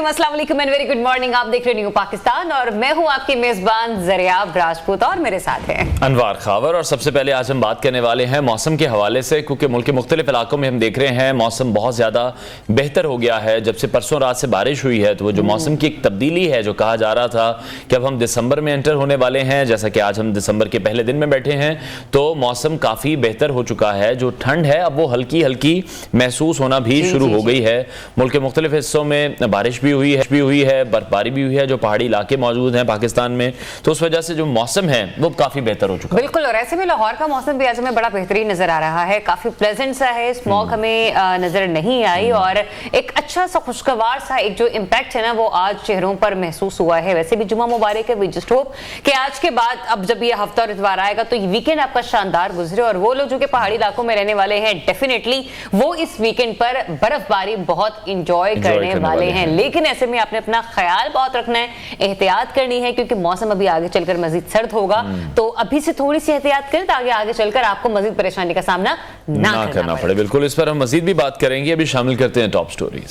वालेकुम, अस्सलाम वालेकुम एंड वेरी गुड मॉर्निंग। आप देख रहे न्यू पाकिस्तान और मैं हूं आपकी मेजबान ज़रियाब राजपूत और मेरे साथ हैं अनवार खावर। और सबसे पहले आज हम बात करने वाले हैं मौसम के हवाले से, क्योंकि मुल्क के मुख्तलिफ इलाकों में हम देख रहे हैं मौसम बहुत ज़्यादा बेहतर हो गया है। जब से परसों रात से बारिश हुई है तो वो जो मौसम की एक तब्दीली है, जो कहा जा रहा था कि अब हम दिसंबर में एंटर होने वाले हैं, जैसा कि आज हम दिसंबर के पहले दिन में बैठे हैं, तो मौसम काफ़ी बेहतर हो चुका है। जो ठंड है अब वो हल्की हल्की महसूस होना भी शुरू हो गई है। मुल्क के मुख्तलिफ हिस्सों में बारिश भी हुई है, बर्फबारी भी हुई है, जो पहाड़ी इलाके मौजूद हैं पाकिस्तान में, तो उस वजह से जो मौसम है वो काफी बेहतर हो चुका है। बिल्कुल। और ऐसे में लाहौर का मौसम भी आज हमें बड़ा बेहतरीन नजर आ रहा है, काफी प्लेजेंट सा है, स्मॉग हमें नजर नहीं आई और एक अच्छा सा खुशगवार सा एक जो इम्पैक्ट है ना वो आज चेहरों पर महसूस हुआ है। वैसे भी जुम्मा मुबारक है, वी जस्ट होप कि आज के बाद अब जब ये हफ्ता और इतवार आएगा तो वीकेंड आपका शानदार गुजरे और वो लोग जो कि पहाड़ी इलाकों में रहने वाले हैं डेफिनेटली वो इस वीकेंड पर बर्फबारी बहुत इंजॉय करने वाले हैं। लेकिन ऐसे में आपने अपना ख्याल बहुत रखना है, एहतियात करनी है, क्योंकि मौसम अभी आगे चलकर मजीद सर्द होगा। तो अभी से थोड़ी सी एहतियात करें ताकि आगे चलकर आपको मजीद परेशानी का सामना ना करना पड़े। बिल्कुल, इस पर हम मजीद भी बात करेंगे। अभी शामिल करते हैं टॉप स्टोरीज।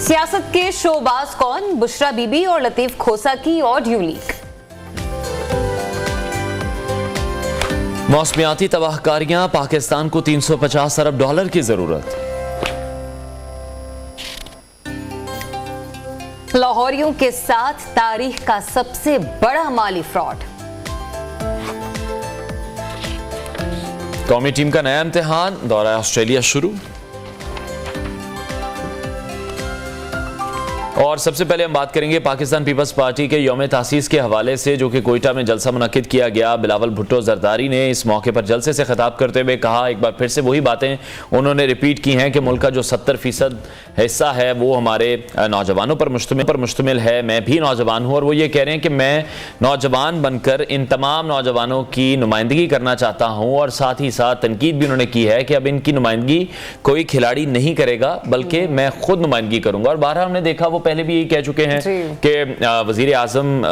सियासत के शोबाज कौन, बुशरा बीबी और लतीफ खोसा की ऑडियो लीक। मौसमियाती तबाहकारियां, पाकिस्तान को $350 अरब की जरूरत। लाहौरियों के साथ तारीख का सबसे बड़ा माली फ्रॉड। कौमी टीम का नया इम्तिहान, दौरा ऑस्ट्रेलिया शुरू। और सबसे पहले हम बात करेंगे पाकिस्तान पीपल्स पार्टी के यौम तासीस के हवाले से, जो कि कोयटा में जलसा मुनक्किद किया गया। बिलावल भुट्टो जरदारी ने इस मौके पर जलसे से खिताब करते हुए कहा, एक बार फिर से वही बातें उन्होंने रिपीट की हैं कि मुल्क का जो 70% हिस्सा है वो हमारे नौजवानों पर मुश्तमिल है। मैं भी नौजवान हूँ और वो ये कह रहे हैं कि मैं नौजवान बनकर इन तमाम नौजवानों की नुमाइंदगी करना चाहता हूँ। और साथ ही साथ तनकीद भी उन्होंने की है कि अब इनकी नुमाइंदगी कोई खिलाड़ी नहीं करेगा बल्कि मैं खुद नुमाइंदगी करूँगा। और बारहा हमने देखा, वो पहले भी यही कह चुके हैं कि वजीर आजम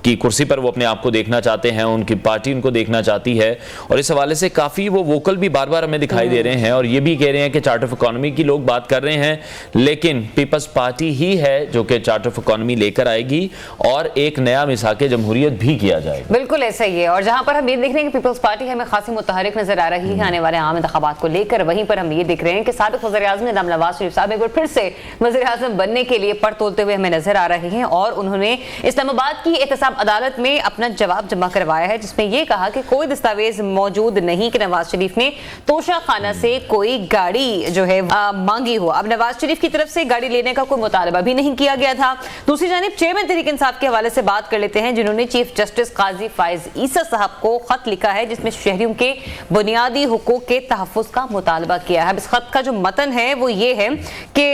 की कुर्सी पर वो अपने आप को देखना चाहते हैं, उनकी पार्टी उनको देखना चाहती है। और इस हवाले से काफ़ी वो वोकल भी बार बार हमें दिखाई दे रहे हैं और ये भी कह रहे हैं कि चार्ट ऑफ इकोनॉमी की लोग बात कर रहे हैं, लेकिन पीपल्स पार्टी ही है जो कि चार्ट ऑफ इकोनॉमी लेकर आएगी और एक नया मिसाके जमहूरियत भी किया जाएगा। बिल्कुल ऐसा ही है। और जहां पर हम ये देख रहे हैं कि पीपल्स पार्टी हमें खासी मुतहरिक नजर आ रही है आने वाले आम इंतखाबात को लेकर, वहीं पर हम ये देख रहे हैं कि साबिक वज़ीर आज़म नवाज शरीफ साहब एक बार फिर से वज़ीर आज़म बनने के लिए पड़ तोलते हुए हमें नजर आ रहे हैं। और उन्होंने इस्लामाबाद की एहतसाब अदालत में अपना जवाब जमा करवाया है, जिसमें यह कहा कि कोई दस्तावेज मौजूद नहीं कि नवाज शरीफ ने तोशा खाना से कोई गाड़ी जो है मांगी हो। अब नवाज शरीफ की तरफ से गाड़ी लेने का कोई मुतालबा भी नहीं किया गया था। दूसरी जानिब चेयरमैन तहरीक इंसाफ के हवाले से बात कर लेते हैं, जिन्होंने चीफ जस्टिस काजी फाइज ईसा साहब को खत लिखा है जिसमें शहरियों के बुनियादी हुकूक के तहफ़्फ़ुज़ का मुतालबा किया है। इस खत का जो मतन है वो ये है कि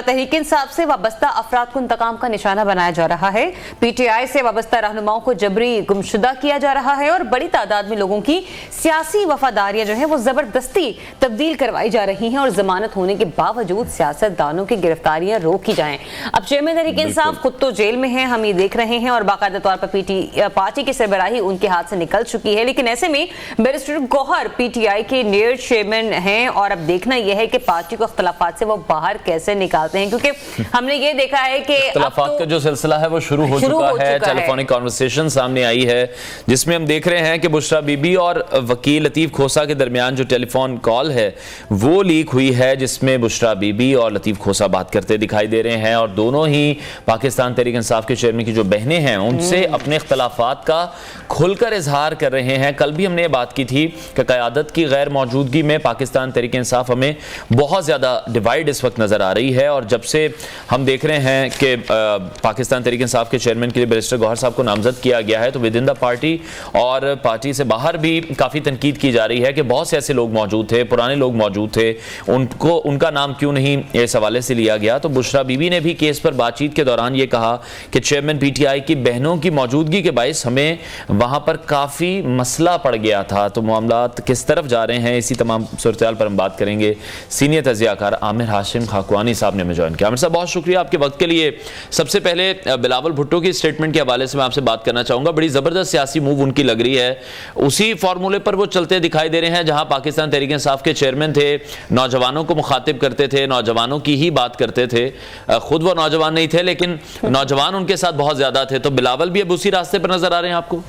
तहरीक इंसाफ से वाबस्ता अफराद को इंतकाम का निशाना बनाया जा रहा है, पीटीआई से वाबस्ता रहनुमाओं को जबरी गुमशुदा किया जा रहा है और बड़ी तादाद में लोगों की सियासी वफादारियां जो है वो जबरदस्ती तब्दील करवाई जा रही हैं और जमानत होने के बावजूद सियासतदानों की गिरफ्तारियां रोकी जाएं। अब चेयरमैन तहरीक इंसाफ खुद तो जेल में हैं, हम ये देख रहे हैं, और बाकायदा तौर पर पार्टी की सरबराही उनके हाथ से निकल चुकी है। लेकिन ऐसे में बैरिस्टर गौहर पीटीआई के नए चेयरमैन हैं और अब देखना यह है कि पार्टी को इख्तलाफात से वो बाहर कैसे निकालते हैं, क्योंकि हमने ये देखा है कि इख्तलाफात का जो सिलसिला है वो शुरू हो चुका है। टेलीफोनिक कॉन्वर्सेशन सामने आई है जिसमें हम देख रहे हैं कि बुशरा बीबी और वकील लतीफ खोसा के दरमियान जो टेलीफोन कॉल है वो लीक हुई है, जिसमें बुशरा बीबी और लतीफ खोसा बात करते दिखाई दे रहे हैं और दोनों ही पाकिस्तान तहरीक इंसाफ के चेयरमैन की जो बहनें हैं उनसे अपने इख्तलाफात का खुलकर इजहार कर रहे हैं। कल भी हमने ये बात की थी कि क़यादत की गैर मौजूदगी में पाकिस्तान तहरीक इंसाफ हमें बहुत ज़्यादा डिवाइड इस वक्त नज़र आ रही है। और जब से हम देख रहे हैं कि पाकिस्तान तहरीक इंसाफ के चेयरमैन के लिए बैरिस्टर गौहर साहब को नामजद किया गया है, तो विद इन द पार्टी और पार्टी से बाहर भी काफ़ी तनकीद की जा रही है कि बहुत से ऐसे लोग मौजूद थे, पुराने लोग मौजूद थे, उनका नाम क्यों नहीं इस हवाले से लिया गया तो बुशरा बीबी ने भी केस पर बातचीत के दौरान ये कहा कि चेयरमैन पीटीआई की बहनों की मौजूदगी के बायस हमें वहां पर काफ़ी मसला पड़ गया था। तो मामला किस तरफ जा रहे हैं, इसी तमाम सूरत पर हम बात करेंगे। सीनियर तजियाकार आमिर हाशिम खाकवानी साहब ने हमें ज्वाइन किया। आमिर साहब, बहुत शुक्रिया आपके वक्त के लिए। सबसे पहले बिलावल भुट्टो की स्टेटमेंट के हवाले से मैं आपसे बात करना चाहूंगा। बड़ी ज़बरदस्त सियासी मूव उनकी लग रही है, उसी फॉर्मूले पर वो चलते दिखाई दे रहे हैं जहां पाकिस्तान तहरीक इंसाफ के चेयरमैन थे, नौजवानों को मुखातिब करते थे, नौजवानों की ही बात करते थे। खुद वो नौजवान नहीं थे लेकिन नौजवान उनके साथ बहुत ज्यादा थे। तो बिलावल भी अब उसी रास्ते पर नजर आ रहे हैं आपको?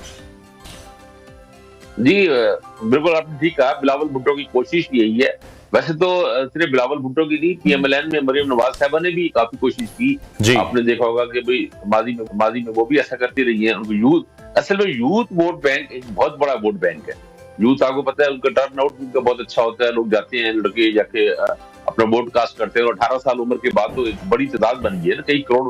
जी बिल्कुल, आपने ठीक कहा। बिलावल भुट्टो की कोशिश यही है। वैसे तो सिर्फ बिलावल भुट्टो की नहीं, पीएमएलएन में मरियम नवाज साहबा ने भी काफी कोशिश की। आपने देखा होगा कि भाई माजी में वो भी ऐसा करती रही है। उनको असल में यूथ वोट बैंक एक बहुत बड़ा वोट बैंक है। यूथ, आपको पता है, उनका टर्न आउट उनका बहुत अच्छा होता है। लोग जाते हैं, लड़के जाके अपना वोट कास्ट करते हैं और 18 साल उम्र के बाद तो एक बड़ी तादाद बन गई है ना, कई करोड़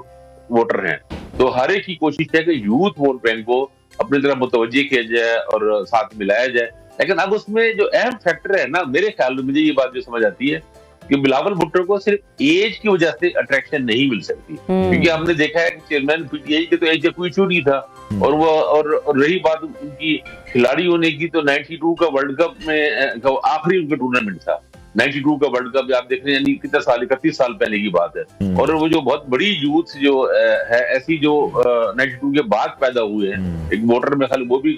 वोटर हैं। तो हर एक की कोशिश है कि यूथ वोट बैंक को अपनी तरफ मुतवज्जे किया जाए और साथ मिलाया जाए। लेकिन अब उसमें जो अहम फैक्टर है ना, मेरे ख्याल में मुझे ये बात जो समझ आती है कि बिलावल भुट्टो को सिर्फ एज की वजह से अट्रैक्शन नहीं मिल सकती, क्योंकि हमने देखा है कि चेयरमैन पीटीआई के तो एज का कोई इशू नहीं था। और वो और रही बात उनकी खिलाड़ी होने की, तो 92 का वर्ल्ड कप में आखिरी उनका टूर्नामेंट था। 92 का वर्ल्ड कप आप देख रहे हैं, यानी कितना साल, 31 साल पहले की बात है। और वो जो बहुत बड़ी यूथ जो है ऐसी जो 92 के बाद पैदा हुए हैं, एक वोटर में खाली वो भी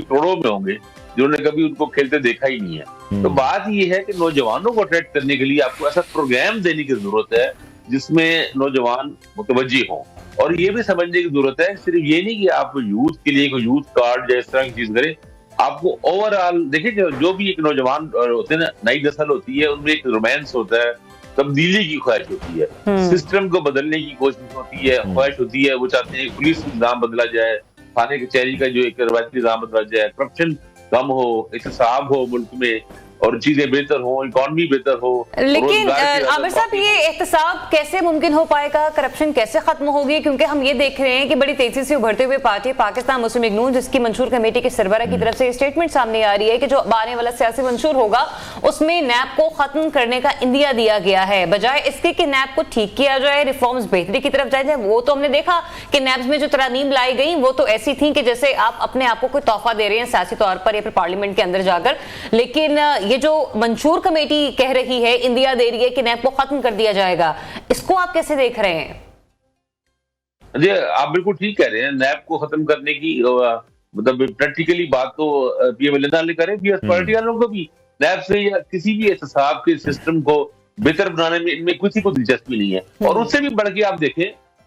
करोड़ों में होंगे जिन्होंने कभी उनको खेलते देखा ही नहीं है। तो बात ये है कि नौजवानों को अट्रैक्ट करने के लिए आपको ऐसा प्रोग्राम देने की जरूरत है जिसमें नौजवान मुतवज्जे हों। और ये भी समझने की जरूरत है, सिर्फ ये नहीं कि आप यूथ के लिए कोई यूथ कार्ड या इस तरह की चीज करें। आपको ओवरऑल देखिए, जो भी एक नौजवान होते हैं ना, नई नस्ल होती है, उनमें एक रोमांस होता है, तब्दीली की ख्वाहिश होती है, सिस्टम को बदलने की कोशिश होती है, ख्वाहिश होती है। वो चाहते हैं पुलिस निजाम बदला जाए, थाने कचहरी का जो एक रवायती निजाम बदला जाए, करप्शन कम हो, एहतसाब हो मुल्क में, और चीजें बेहतर हो, इकोनॉमी बेहतर हो। लेकिन आमिर साहब, ये एहतसाब कैसे मुमकिन हो पाएगा, करप्शन कैसे खत्म होगी? क्योंकि हम ये देख रहे हैं कि बड़ी तेजी से उभरते हुए पार्टी पाकिस्तान मुस्लिम लीग नून, जिसकी मंशूर कमेटी के सरबराह की तरफ से स्टेटमेंट सामने आ रही है कि जो आने वाला सियासी मंशूर होगा उसमें नैब को खत्म करने का इंदिया दिया गया है, बजाय इसके कि नैब को ठीक किया जाए, रिफॉर्म्स बेहतरी की तरफ जाए। वो तो हमने देखा कि नैब में जो तरामीम लाई गई वो तो ऐसी थी कि जैसे आप अपने आप को कोई तोहफा दे रहे हैं सियासी तौर पर या फिर पार्लियामेंट के अंदर जाकर। लेकिन ये जो मंशूर कमेटी कह रही है, इंदिया दे रही है कि नैब को खत्म कर दिया जाएगा, इसको आप कैसे देख रहे हैं? जी, आप बिल्कुल ठीक कह रहे हैं। नैब को खत्म करने की मतलब प्रैक्टिकली बात तो पीएमएलएन ने करे, पार्टी वालों को भी नैब से या किसी भी एहतसाब के सिस्टम को बेहतर बनाने में इनमें किसी को दिलचस्पी नहीं है। और उससे भी बढ़ के आप देखें,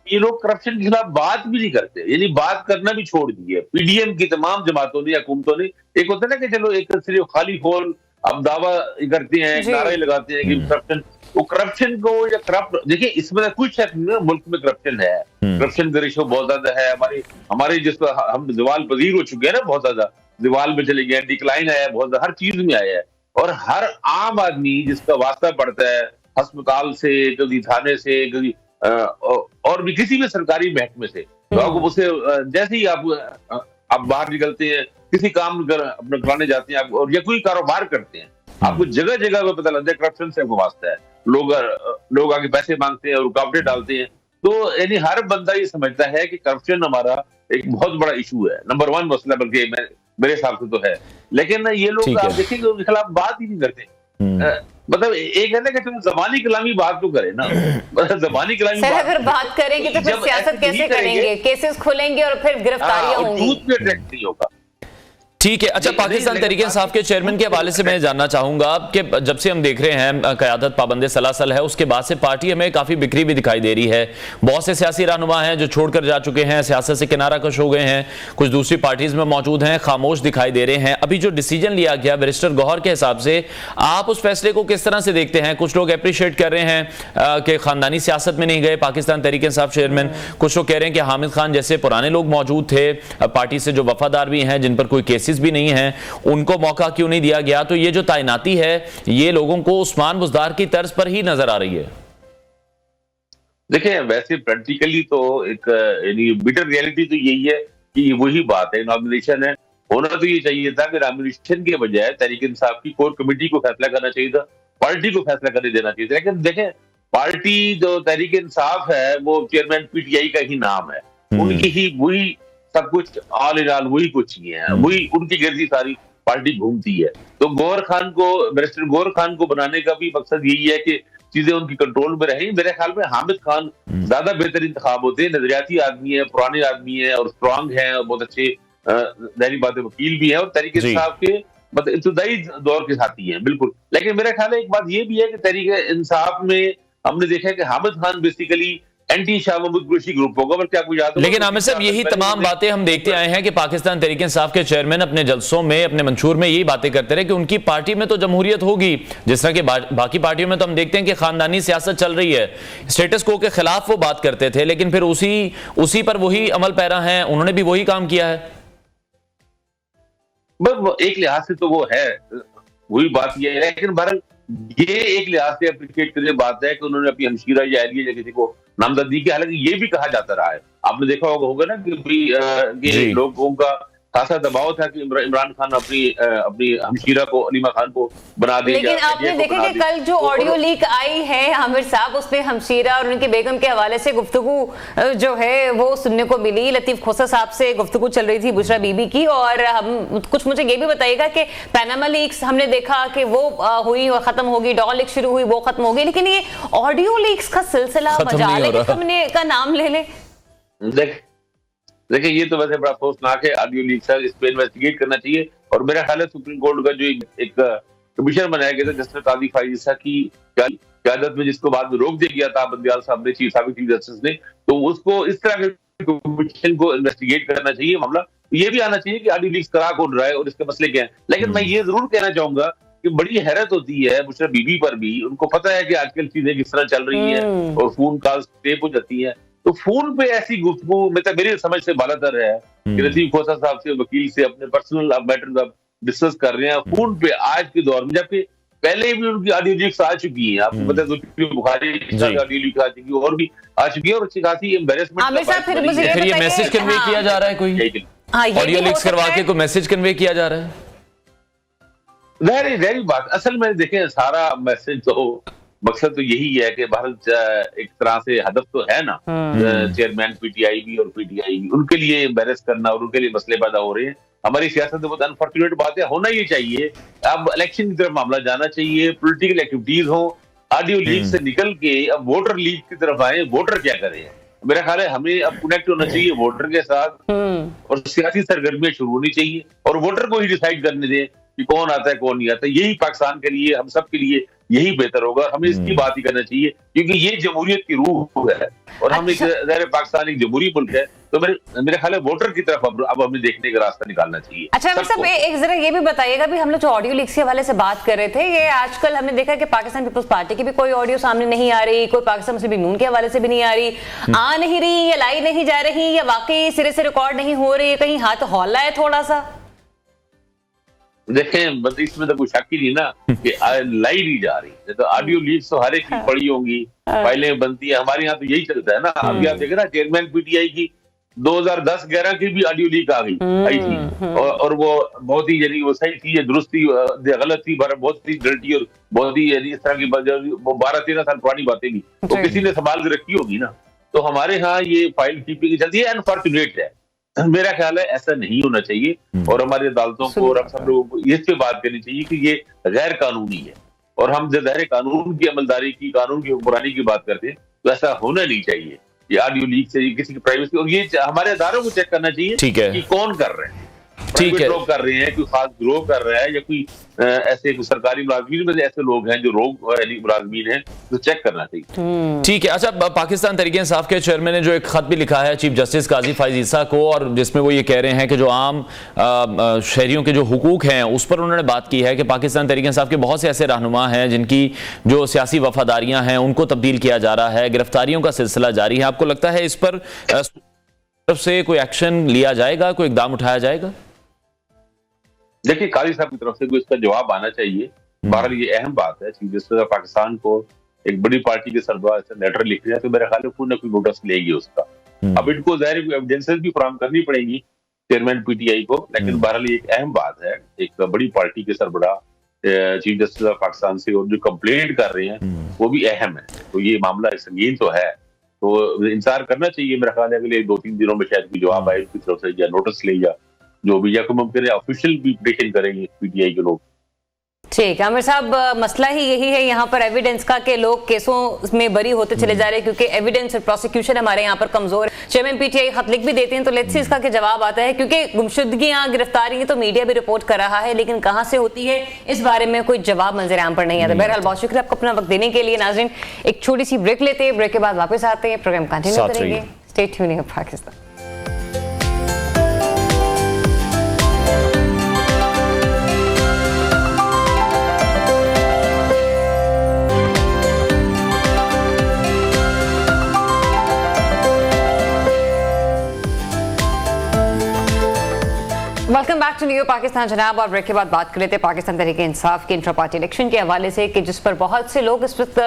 ये लोग करप्शन के खिलाफ बात भी नहीं करते, यानी बात करना भी छोड़ दी है। पीडीएम की तमाम जमातों ने या हुकूमतों ने, एक होता है ना कि चलो एक सिर्फ खाली खोल अब दावा करते हैं, नारे लगाते हैं कि करप्शन, वो करप्शन को या करप्ट, देखिए इसमें कुछ शक नहीं, मुल्क में करप्शन है, करप्शन का रेशो बहुत ज्यादा है। हमारे जिस पर हम जवाल पजीर हो चुके हैं ना, बहुत ज्यादा जवाल में चले गए, डिक्लाइन आया है बहुत ज्यादा, हर चीज में आया है। और हर आम आदमी जिसका वास्ता पड़ता है अस्पताल से, कभी थाने से, कभी और भी किसी भी सरकारी महकमे से, तो आपको उसे जैसे ही आप बाहर निकलते हैं, किसी काम अपना कराने जाते हैं आप, और या कोई कारोबार करते हैं, आपको जगह जगह पे पता लगता है करप्शन से आपको वास्ता है। लोग आगे पैसे मांगते हैं और रुकावटें डालते हैं। तो यानी हर बंदा ये समझता है कि करप्शन हमारा एक बहुत बड़ा इशू है, नंबर 1 मसला, बल्कि मेरे हिसाब से तो है। लेकिन ये लोग आप देखेंगे उनके खिलाफ बात ही नहीं करते। मतलब एक है ना कि तुम जबानी कलामी बात तो करें ना, जबानी कलामी बात अगर बात करेंगे तो फिर सियासत कैसे करेंगे? केसेस खुलेंगे और फिर गिरफ्तारियां होंगी, यूथ पे अट्रैक्ट नहीं होगा। ठीक है। अच्छा, पाकिस्तान तहरीक इंसाफ के चेयरमैन के हवाले से मैं जानना चाहूंगा कि जब से हम देख रहे हैं क़यादत पाबंद सलासल है, उसके बाद से पार्टी हमें काफी बिखरी भी दिखाई दे रही है। बहुत से सियासी रहनुमा हैं जो छोड़कर जा चुके हैं, सियासत से किनारा कश हो गए हैं, कुछ दूसरी पार्टीज में मौजूद हैं, खामोश दिखाई दे रहे हैं। अभी जो डिसीजन लिया गया बैरिस्टर गौहर के हिसाब से, आप उस फैसले को किस तरह से देखते हैं? कुछ लोग अप्रिशिएट कर रहे हैं कि खानदानी सियासत में नहीं गए पाकिस्तान तहरीक इंसाफ चेयरमैन, कुछ लोग कह रहे हैं कि हामिद खान जैसे पुराने लोग मौजूद थे पार्टी से, जो वफादार भी हैं, जिन पर कोई केसेस भी नहीं है, उनको मौका क्यों नहीं दिया गया? तो ये जो तैनाती है ये लोगों को उस्मान बुज़दार की तर्ज पर ही नजर आ रही है। देखिए, वैसे प्रैक्टिकली तो एक यानी बिटर रियलिटी तो यही है कि वही बात है, नॉमिनेशन है। होना तो ये चाहिए था कि नॉमिनेशन के बजाय तहरीक इंसाफ की कोर कमेटी को फैसला करना चाहिए था, पार्टी को फैसला करने देना चाहिए था। लेकिन देखें, पार्टी जो तहरीक इंसाफ है वो चेयरमैन पीटीआई का ही नाम है, उनकी ही वही सब कुछ, ऑल इन ऑल वही कुछ नहीं है, वही उनकी गिरदी सारी पार्टी घूमती है। तो गौहर खान को, बैरिस्टर गौहर खान को बनाने का भी मकसद यही है कि चीजें उनकी कंट्रोल में रहें। मेरे ख्याल में हामिद खान ज्यादा बेहतर इंतखाब होते हैं, नजरियाती आदमी है, पुराने आदमी है और स्ट्रांग है और बहुत अच्छे जाहिर बात है वकील भी है और तहरीक इंसाफ के मतलब इब्तदाई दौर के साथी हैं बिल्कुल। लेकिन मेरा ख्याल है एक बात ये भी है कि तहरीक इंसाफ में हमने देखा है कि Hamid Khan basically anti Shah Mahmood Qureshi group होगा, बल्कि आपको याद होगा। लेकिन आमिर साहब यही तमाम बातें हम देखते आए हैं कि पाकिस्तान तहरीक इंसाफ के चेयरमैन अपने जलसों में, अपने मंशूर में यही बातें करते रहे कि उनकी पार्टी में तो जमहूरियत होगी, जिस तरह की बाकी पार्टियों में तो हम देखते हैं कि खानदानी सियासत चल रही है। स्टेटस को के खिलाफ वो बात करते थे, लेकिन फिर उसी पर वही अमल पैरा हैं, उन्होंने भी वही काम किया है। बस एक लिहाज से तो वो है, वही बात ये है, लेकिन बहरहाल ये एक लिहाज से अप्रिशिएट करने बात है कि उन्होंने अपनी हमशीरा या एहलिया या किसी को नामजदगी की, हालांकि ये भी कहा जाता रहा है, आपने देखा होगा ना कि लोगों का खासा दबाव था कि इमरान खान अपनी हमशीरा को, अलीमा खान को बना देगा। लेकिन आपने देखा कि कल जो ऑडियो लीक आई है आमिर साहब, उसमें हमशीरा और उनकी बेगम के हवाले से गुफ्तगू जो है वो सुनने को मिली। लतीफ खोसा साहब से गुफ्तगू चल रही थी बुशरा बीबी की, और हम कुछ मुझे ये भी बताइएगा कि पैनामा लीक्स हमने देखा कि वो हुई और खत्म होगी, डॉल लीक शुरू हुई वो खत्म हो गई, लेकिन ये ऑडियो लीक्स का सिलसिला मजाल का नाम ले ले। देखिए ये तो वैसे बड़ा अफसोसनाक है, ऑडियो लीक सर, इस पे इन्वेस्टिगेट करना चाहिए। और मेरा ख्याल है सुप्रीम कोर्ट का जो एक कमीशन बनाया गया था जस्टिस काजी फाइज ईसा की क़यादत में, जिसको बाद में रोक दिया गया था बंदियाल साहब ने, साबिक चीफ जस्टिस ने, तो उसको इस तरह के कमीशन को इन्वेस्टिगेट करना चाहिए मामला। ये भी आना चाहिए कि ऑडियो लीक्स करा कौन रहा है और इसके मसले क्या है। लेकिन मैं ये जरूर कहना चाहूंगा कि बड़ी हैरत होती है बुशरा बीबी पर भी, उनको पता है कि आजकल चीजें किस तरह चल रही है और फोन कॉल्स टेप हो जाती है, तो फोन पे ऐसी गुफ्तगू मतलब मेरी समझ से बालातर है कि लतीफ खोसा साहब से, वकील से अपने पर्सनल मैटर्स आप डिस्कस कर रहे हैं फोन पे आज के दौर में, जबकि पहले भी उनकी ऑडियो लीक्स आ चुकी हैं। आपको पता है बुखारी की ऑडियो लीक आ चुकी है और भी आ चुकी है और अच्छी खासी एम्बैरेसमेंट। फिर ये मैसेज कन्वे किया जा रहा है, कोई ऑडियो लीक्स करवा के कोई मैसेज कन्वे किया जा रहा है। वेरी बात, असल में देखें सारा मैसेज तो मकसद तो यही है कि भारत एक तरह से हदफ तो है ना, चेयरमैन पीटीआई भी और पीटीआई भी, उनके लिए एम्बैरेस करना और उनके लिए मसले पैदा हो रहे हैं। हमारी सियासत में बहुत अनफॉर्चुनेट बात है, होना ही चाहिए। अब इलेक्शन की तरफ मामला जाना चाहिए, पॉलिटिकल एक्टिविटीज हो, ऑडियो लीक से निकल के अब वोटर लीक की तरफ आए, वोटर क्या करें। मेरा ख्याल है हमें अब कनेक्ट होना चाहिए वोटर के साथ और सियासी सरगर्मियां शुरू होनी चाहिए और वोटर को ही डिसाइड करने दें कि कौन आता है कौन नहीं आता। यही पाकिस्तान के लिए, हम सब के लिए यही बेहतर होगा। हमें इसकी बात ही करना चाहिए क्योंकि ये जमहूरियत की रूह है और हम एक पाकिस्तान एक जमहूरी मुल्क है, तो मेरे ख्याल है वोटर की तरफ अब हमें देखने का रास्ता निकालना चाहिए। अच्छा सब एक जरा ये भी बताइएगा, भी हम लोग जो ऑडियो लीक्स के हवाले से बात कर रहे थे, ये आजकल हमने देखा कि पाकिस्तान पीपल्स पार्टी की भी कोई ऑडियो सामने नहीं आ रही, कोई पाकिस्तान मुस्लिम नून के हवाले से भी नहीं आ रही, आ नहीं रही या लाई नहीं जा रही या वाकई सिरे से रिकॉर्ड नहीं हो रही, कहीं हाथ हौला है थोड़ा सा। देखें बस इसमें तो कोई शक ही नहीं ना कि लाई नहीं जा रही, तो ऑडियो लीक्स तो हर एक की पड़ी होंगी, फाइलें बनती है, हमारे यहाँ तो यही चलता है ना। अभी आप देख रहे ना चेयरमैन पीटीआई की 2010-11 की भी ऑडियो लीक आई थी और वो बहुत ही यानी वो सही थी, दुरुस्त थी, गलत थी, बहुत ही गलती और बहुत ही यानी इस तरह की 12-13 साल पुरानी बातें भी तो किसी ने संभाल के रखी होगी ना। तो हमारे यहाँ ये फाइल कीपिंग चलती है, अनफॉर्चुनेट है। मेरा ख्याल है ऐसा नहीं होना चाहिए और हमारी अदालतों को और हम सब लोगों को इस पे बात करनी चाहिए कि ये गैर कानूनी है और हम जब ज़ाहिर कानून की अमलदारी की, कानून की हुक्मरानी की बात करते हैं तो ऐसा होना नहीं चाहिए। ये ऑडियो लीक से किसी की प्राइवेसी, और ये हमारे अदारों को चेक करना चाहिए कि कौन कर रहे हैं, ठीक है, लोग कर रहे हैं, कोई खास ग्रोह कर रहा है या कोई ऐसे सरकारी मुलाजमीन में ऐसे लोग हैं जो मुलाजमीन हैं, तो चेक करना चाहिए। ठीक है। अच्छा, पाकिस्तान तहरीक इंसाफ के चेयरमैन ने जो एक खत भी लिखा है चीफ जस्टिस काजी फाइज ईसा को, और जिसमें वो ये कह रहे हैं कि जो आम शहरियों के जो हुकूक हैं उस पर उन्होंने बात की है कि पाकिस्तान तहरीक इंसाफ के बहुत से ऐसे रहनुमा हैं जिनकी जो सियासी वफादारियां हैं उनको तब्दील किया जा रहा है, गिरफ्तारियों का सिलसिला जारी है। आपको लगता है इस पर तरफ से कोई एक्शन लिया जाएगा, कोई इकदाम उठाया जाएगा? देखिए काजी साहब की तरफ से कोई इसका जवाब आना चाहिए। बहरहाल ये अहम बात है, चीफ जस्टिस पाकिस्तान को एक बड़ी पार्टी के सरबराह से लेटर लिख रहे हैं तो मेरे ख्याल में कोई ना कोई नोटिस लेगी उसका। अब इनको ज़ाहिर एविडेंसेस भी फराहम करनी पड़ेगी चेयरमैन पीटीआई को, लेकिन बहरहाल एक अहम बात है, एक बड़ी पार्टी के सरबराह चीफ जस्टिस ऑफ पाकिस्तान से, और जो कंप्लेंट कर रहे हैं वो भी अहम है। तो ये मामला संगीन तो है, तो इंतजार करना चाहिए मेरा ख्याल है अगले 2-3 दिनों में शायद कोई जवाब आए उनकी तरफ से, या नोटिस ले, या जो भी, या कोई मुमकिन है ऑफिशियल भी पिटीशन करेंगे पीटीआई के लोग। ठीक है आमिर साहब, मसला ही यही है यहाँ पर एविडेंस का कि लोग केसों में बरी होते चले जा रहे हैं क्योंकि एविडेंस और प्रोसिक्यूशन हमारे यहाँ पर कमजोर है। चेयरमैन पीटीआई खत लिख भी देते हैं तो लेट्स सी इसका क्या जवाब आता है, क्योंकि गुमशुदगियां, गिरफ्तारी तो मीडिया भी रिपोर्ट कर रहा है, लेकिन कहाँ से होती है इस बारे में कोई जवाब मंजर आम पर नहीं आता। बहरहाल बहुत शुक्रिया आपको अपना वक्त देने के लिए। नाज़रीन एक छोटी सी ब्रेक लेते हैं, ब्रेक के बाद वापस आते हैं, प्रोग्राम कंटिन्यू करेंगे। Stay tuned with Pakistan. Welcome back to new Pakistan जनाब। और ब्रेक के बाद बात कर रहे थे पाकिस्तान तहरीक इंसाफ के इंट्रा पार्टी इलेक्शन के हवाले से कि जिस पर बहुत से लोग इस वक्त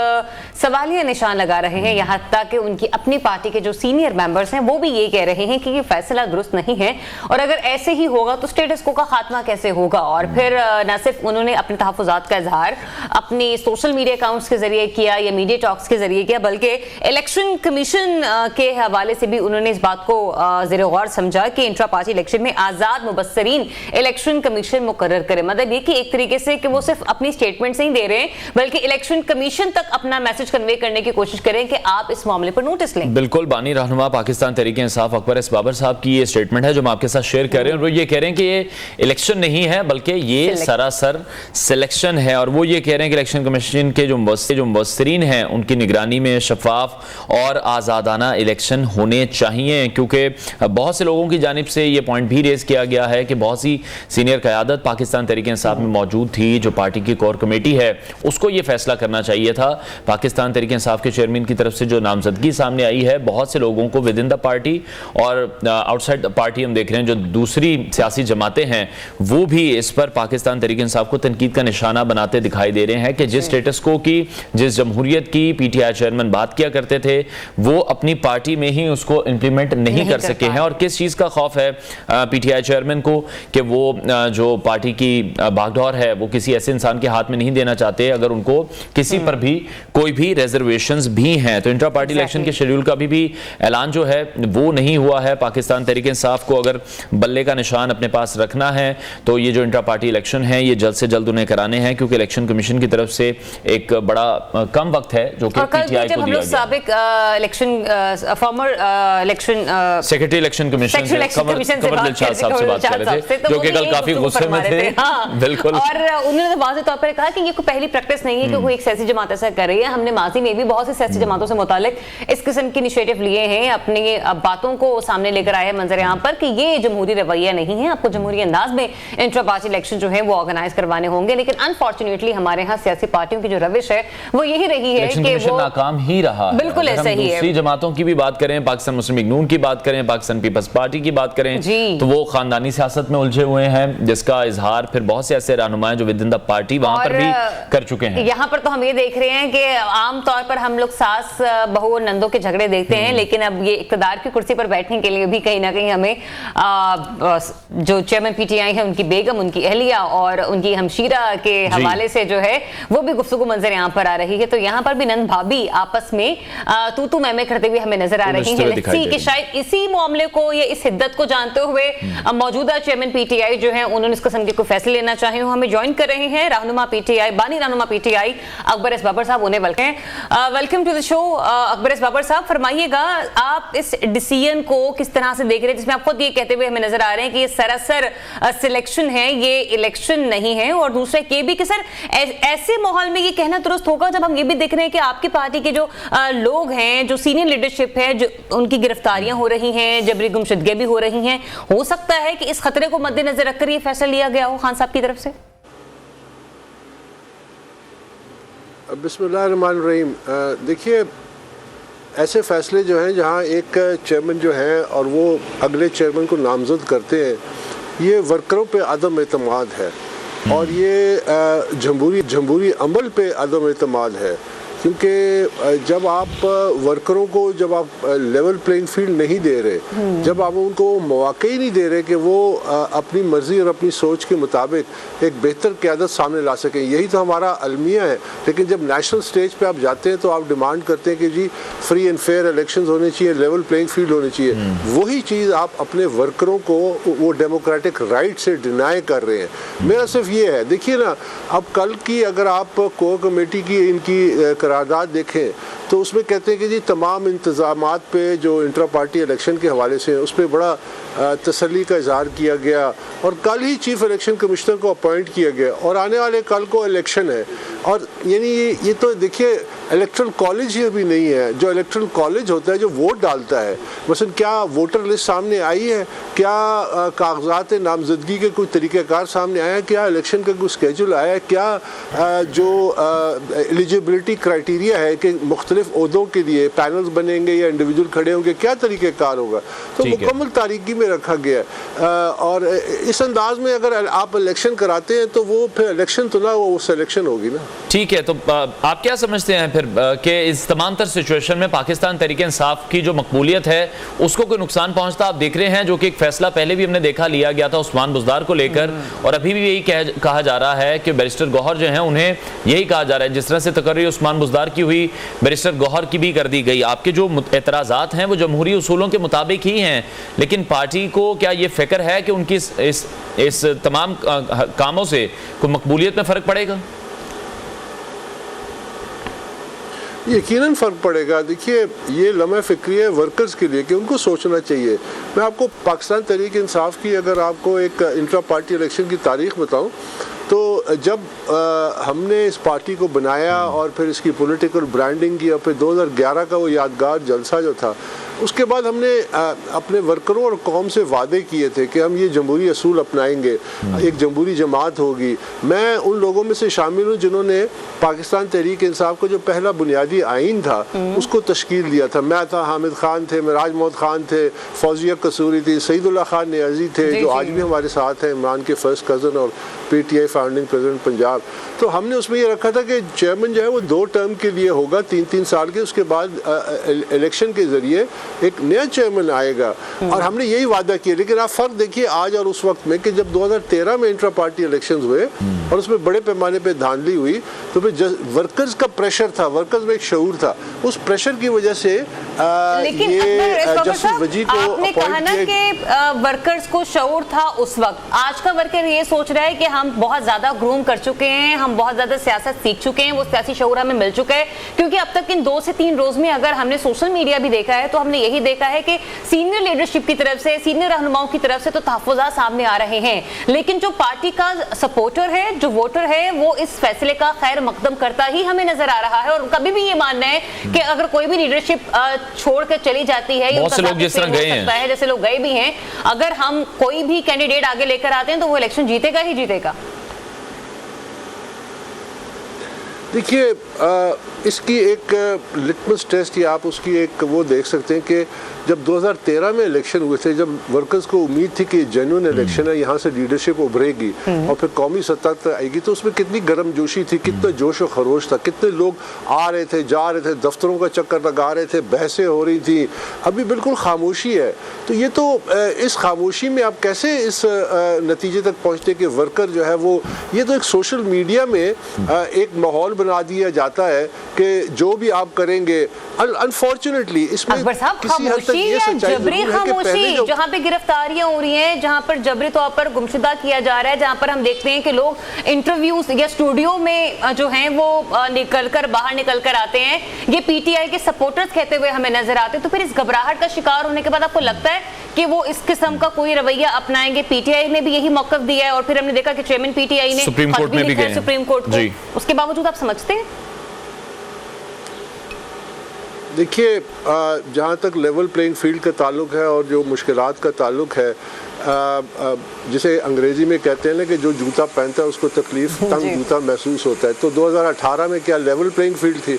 सवालिया निशान लगा रहे हैं, यहाँ तक कि उनकी अपनी पार्टी के जो सीनियर मेंबर्स हैं वो भी ये कह रहे हैं कि ये फैसला दुरुस्त नहीं है, और अगर ऐसे ही होगा तो स्टेटस को का खात्मा कैसे होगा। और फिर न सिर्फ उन्होंने अपने तहफ़्फ़ुज़ात का इजहार अपने सोशल मीडिया अकाउंट्स के जरिए किया या मीडिया टॉक्स के जरिए किया, बल्कि इलेक्शन कमीशन के हवाले से भी उन्होंने इस बात को ज़ेर गौर समझा कि इंट्रा पार्टी इलेक्शन में आज़ाद मुबस्सरीन इलेक्शन कमीशन मुकर्रर करे। मतलब ये कि एक तरीके से कि वो सिर्फ अपनी स्टेटमेंट नहीं दे रहे हैं बल्कि इलेक्शन कमीशन तक अपना मैसेज कन्वे करने की कोशिश करें कि आप इस मामले पर नोटिस लें। बिल्कुल, बानी रहनुमा पाकिस्तान तहरीक इंसाफ अकबर एस बाबर साहब की ये स्टेटमेंट है जो हम आपके साथ शेयर कर रहे हैं। और वो ये कह रहे हैं कि ये इलेक्शन नहीं है बल्कि ये सरासर सिलेक्शन है। और वो ये कह रहे हैं कि इलेक्शन कमीशन के जो मुबस्सरीन हैं उनकी निगरानी में शफाफ और आज़ादाना इलेक्शन होने चाहिए, क्योंकि बहुत से लोगों की जानिब से ये पॉइंट भी रेज किया गया है कि बहुत सी सीनियर क़यादत पाकिस्तान तहरीक इंसाफ में मौजूद थी, जो पार्टी की कोर कमेटी है उसको ये फैसला करना चाहिए था। पाकिस्तान तहरीक इंसाफ के चेयरमैन की तरफ से जो नामजदगी सामने आई है, बहुत से लोगों को विद इन द पार्टी और आउटसाइड द पार्टी हम देख रहे हैं जो दूसरी सियासी जमातें हैं वो भी इस पर पाकिस्तान तहरीक इंसाफ को तनकीद का निशाना बनाते दिखाई दे रहे हैं कि जिस स्टेटस को की, जिस जमहूरियत की पीटीआई चेयरमैन बात किया करते थे वो अपनी पार्टी में ही उसको इंप्लीमेंट नहीं कर सके हैं। और किस चीज़ का खौफ है पीटीआई चेयरमैन को कि वो जो पार्टी की बागडोर है वो किसी ऐसे इंसान के हाथ में नहीं देना चाहते अगर उनको किसी पर भी कोई भी रिजर्वेशंस भी हैं। तो इंट्रा पार्टी इलेक्शन के शेड्यूल का भी ऐलान जो है वो नहीं हुआ है। पाकिस्तान तहरीक इंसाफ को अगर बल्ले का निशान अपने पास रखना है तो ये जो इंट्रा पार्टी इलेक्शन है ये जल्द से जल्द उन्हें कराने हैं, क्योंकि इलेक्शन कमीशन की तरफ से एक बड़ा कम वक्त है जो कि पीटीआई को दिया गया। साबिक election former election secretary election commission Qamar Dilshad साहब से बात कर रहे थे जो कि कल काफी गुस्से में थे। हाँ। बिल्कुल। और उन्होंने वाज़ेह तौर पर कहा कि ये कोई पहली प्रैक्टिस नहीं है कि कोई एक सियासी जमात ऐसा कर रही है। हमने माजी में भी बहुत सी सियासी जमातों से मुतालिक इस किस्म की इनिशिएटिव लिए हैं, अपनी बातों को सामने लेकर आए हैं मंजर यहाँ पर कि ये जमहूरी रवैया नहीं है, आपको जमहूरी अंदाज में इंट्रा पार्टी इलेक्शन जो है वो ऑर्गेनाइज करवाने होंगे। लेकिन अनफॉर्चुनेटली हमारे यहाँ सियासी पार्टियों की जो रविश है वो यही रही है कि वो नाकाम ही रहा। बिल्कुल ऐसा ही है। दूसरी जमातों की भी बात करें, पाकिस्तान मुस्लिम लीग नून की बात करें, पाकिस्तान पीपल्स पार्टी की बात करें, तो वो खानदानी सियासत में उलझे हुए हैं, जिसका इजहार फिर बहुत से ऐसे रहनुमा जो विद इन द पार्टी वहां पर भी कर चुके हैं। यहाँ पर तो हम ये देख रहे हैं कि आम तौर पर हम लोग सास बहू और नंदों के झगड़े देखते हैं, लेकिन अब ये इक्तदार की कुर्सी पर बैठने के लिए भी कहीं ना कहीं हमें जो चेयरमैन पीटीआई है उनकी बेगम, उनकी अहलिया और उनकी हमशीरा के हवाले से जो है वो भी गुफ्तगू मंजर यहाँ पर आ रही है। तो यहाँ पर भी नंद भाभी आपस में तू मैं करते हुए हमें नजर आ रही है कि शायद इसी मामले को या इस हिद्दत को जानते हुए मौजूदा चेयरमैन पीटीआई जो है उन्होंने इस किस्म के कोई फैसले लेना चाहे। हमें ज्वाइन कर रहे हैं रहनुमा पीटीआई, बानी रहनुमा पीटीआई अकबर एस बाबर साहब, उन्हें welcome to the show. Akbar S Babar साहब, फरमाइएगा आप इस डिसीजन को किस तरह से देख रहे हैं जिसमें आप खुद ये कहते हुए हमें नजर आ रहे हैं कि ये सरासर सिलेक्शन है, ये इलेक्शन नहीं है, और दूसरा ये भी कि सर ऐसे माहौल में ये कहना दुरुस्त होगा जब हम ये भी देख रहे हैं कि आपकी पार्टी के जो लोग हैं, जो सीनियर लीडरशिप है, जो उनकी गिरफ्तारियां हो रही हैं, जबरी गुमशुदगी भी हो रही हैं, हो सकता है कि इस खतरे को मद्देनजर रखकर ये फैसला लिया गया हो खान साहब की तरफ से? बिस्मिल्लाहिर्रहमानिर्रहीम। देखिए, ऐसे फैसले जो हैं जहां एक चेयरमैन जो है और वो अगले चेयरमैन को नामजद करते हैं, ये वर्करों पे अदम एतमाद है और ये जमहूरी अमल पे अदम एतमाद है। क्योंकि जब आप वर्करों को जब आप लेवल प्लेइंग फील्ड नहीं दे रहे, जब आप उनको मौके ही नहीं दे रहे कि वो अपनी मर्जी और अपनी सोच के मुताबिक एक बेहतर क़यादत सामने ला सकें, यही तो हमारा अलमिया है। लेकिन जब नेशनल स्टेज पे आप जाते हैं तो आप डिमांड करते हैं कि जी फ्री एंड फेयर इलेक्शंस होने चाहिए, लेवल प्लेइंग फील्ड होनी चाहिए। वही चीज़ आप अपने वर्करों को वो डेमोक्रेटिक राइट से डिनाई कर रहे हैं। मेरा सिर्फ ये है, देखिए ना, अब कल की अगर आप कोर कमेटी की इनकी करारदाद देखें तो उसमें कहते हैं कि जी तमाम इंतज़ामात पे जो इंट्रा पार्टी इलेक्शन के हवाले से उस पर बड़ा तसल्ली का इजहार किया गया और कल ही चीफ इलेक्शन कमिश्नर को अपॉइंट किया गया और आने वाले कल को इलेक्शन है। और यानी ये तो देखिए इलेक्ट्रल कॉलेज ही अभी नहीं है। जो इलेक्ट्रल कॉलेज होता है जो वोट डालता है, मसलन क्या वोटर लिस्ट सामने आई है, क्या कागजात नामजदगी के कोई तरीक़ाकार सामने आया है, क्या इलेक्शन का कोई स्केजूल आया है, क्या जो एलिजिबिलिटी क्राइटेरिया है कि मुख्तलिफ ओहदों के लिए पैनल्स बनेंगे या इंडिविजुअल खड़े होंगे, क्या तरीक़ाकार होगा, तो मुकम्मल तारीकी में रखा गया और इस अंदाज में अगर आप इलेक्शन कराते हैं तो वो फिर इलेक्शन तो ना, वो सिलेक्शन होगी ना। ठीक है, तो आप क्या समझते हैं फिर कि इस तमाम तर सिचुएशन में पाकिस्तान तहरीक इंसाफ की जो मकबूलियत है उसको कोई नुकसान पहुंचता आप देख रहे हैं? जो कि एक फैसला पहले भी हमने देखा लिया गया था उस्मान बुज़दार को लेकर और अभी भी यही कहा जा रहा है कि बैरिस्टर गौहर जो हैं उन्हें यही कहा जा रहा है, जिस तरह से तकर्री उस्मान बुज़दार की हुई बैरिस्टर गौहर की भी कर दी गई। आपके जो एतराज़ात हैं वो जमहूरी उसूलों के मुताबिक ही हैं, लेकिन पार्टी को क्या ये फिक्र है कि उनकी इस तमाम कामों से कोई मकबूलियत में फ़र्क पड़ेगा? यकीनन फ़र्क पड़ेगा। देखिए ये लम्हा फ़िक्री है वर्कर्स के लिए कि उनको सोचना चाहिए। मैं आपको पाकिस्तान तहरीक इंसाफ की अगर आपको एक इंट्रा पार्टी इलेक्शन की तारीख़ बताऊं तो जब हमने इस पार्टी को बनाया और फिर इसकी पॉलिटिकल ब्रांडिंग की और फिर 2011 का वो यादगार जलसा जो था, उसके बाद हमने अपने वर्करों और कौम से वादे किए थे कि हम ये जमहूरी असूल अपनाएंगे, एक जमहूरी जमात होगी। मैं उन लोगों में से शामिल हूँ जिन्होंने पाकिस्तान तहरीक इंसाफ का जो पहला बुनियादी आइन था उसको तश्कील दिया था। मैं था, हामिद खान थे, मिराज मोहम्मद खान थे, फौजिया कसूरी थी, सईदुल्लाह खान नियाजी थे जो आज भी हमारे साथ हैं, इमरान के फर्स्ट कज़न और PTI फाउंडिंग प्रेसिडेंट पंजाब। तो हमने उसमें ये रखा था कि चेयरमैन जो है वो 2 टर्म के लिए होगा, 3-3 साल के, उसके बाद इलेक्शन के ज़रिए एक नया चेयरमैन आएगा और हमने यही वादा किया। लेकिन आप फ़र्क देखिए आज और उस वक्त में कि जब 2013 में इंट्रा पार्टी इलेक्शंस हुए और उसमें बड़े पैमाने पे धांधली हुई तो फिर वर्कर्स का प्रेशर था, वर्कर्स में एक शऊर था, उस प्रेशर की वजह से लेकिन ये जस्टिस वजी को आपने कहा ना कि वर्कर्स को शऊर था उस वक्त। आज का वर्कर ये सोच रहा है कि हम बहुत ज्यादा ग्रूम कर चुके हैं, हम बहुत ज्यादा सियासत सीख चुके हैं, वो सियासी शऊर हमें मिल चुका है। क्योंकि अब तक इन 2 से 3 रोज में अगर हमने सोशल मीडिया भी देखा है तो हमने यही देखा है कि सीनियर लीडरशिप की तरफ से, सीनियर रहनुमाओं की तरफ से तो तहफ़्फ़ुज़ात सामने आ रहे हैं, लेकिन जो पार्टी का सपोर्टर है, जो वोटर है, वो इस फैसले का खैर मकदम करता ही हमें नजर आ रहा है। और कभी भी ये मानना है कि अगर कोई भी लीडरशिप छोड़कर चली जाती है, बहुत से लोग जिस तरह गए हैं, जैसे लोग गए भी हैं, अगर हम कोई भी कैंडिडेट आगे लेकर आते हैं तो वो इलेक्शन जीतेगा ही जीतेगा। देखिए इसकी एक लिटमस टेस्ट या आप उसकी एक वो देख सकते हैं कि जब 2013 में इलेक्शन हुए थे, जब वर्कर्स को उम्मीद थी कि जेन्युइन इलेक्शन है, यहाँ से लीडरशिप उभरेगी और फिर कौमी सत्ता तक आएगी, तो उसमें कितनी गर्मजोशी थी, कितना जोश और खरोश था, कितने लोग आ रहे थे, जा रहे थे, दफ्तरों का चक्कर लगा रहे थे, बहसें हो रही थी। अभी बिल्कुल खामोशी है। तो ये तो इस खामोशी में आप कैसे इस नतीजे तक पहुँचते कि वर्कर जो है वो, ये तो एक सोशल मीडिया में एक माहौल बना दिया जाता है कि जो भी आप करेंगे, अनफॉर्चुनेटली इसमें किसी हद तक ये सच्चाई जरूर है कि पहले जहाँ पे गिरफ्तारियां हो रही हैं, जहाँ पर जबरी तौर पर गुमशुदा किया जा रहा है, जहाँ पर हम देखते हैं कि लोग इंटरव्यूज या स्टूडियो में जो हैं वो बाहर निकल कर आते हैं, ये PTI के सपोर्टर्स कहते हुए हमें नजर आते हैं। तो फिर इस घबराहट का शिकार होने के बाद आपको लगता है कि वो इस किस्म का कोई रवैया अपनाएंगे? PTI ने भी यही मौक़िफ़ दिया है और फिर हमने देखा कि चेयरमैन PTI ने सुप्रीम कोर्ट में भी गए, सुप्रीम कोर्ट को, उसके बावजूद आप समझते हैं देखिए, जहाँ तक लेवल प्लेइंग फील्ड का ताल्लुक है और जो मुश्किलात का ताल्लुक है, जिसे अंग्रेजी में कहते हैं ना कि जो जूता पहनता है उसको तकलीफ तंग जूता महसूस होता है। तो 2018 में क्या लेवल प्लेइंग फील्ड थी?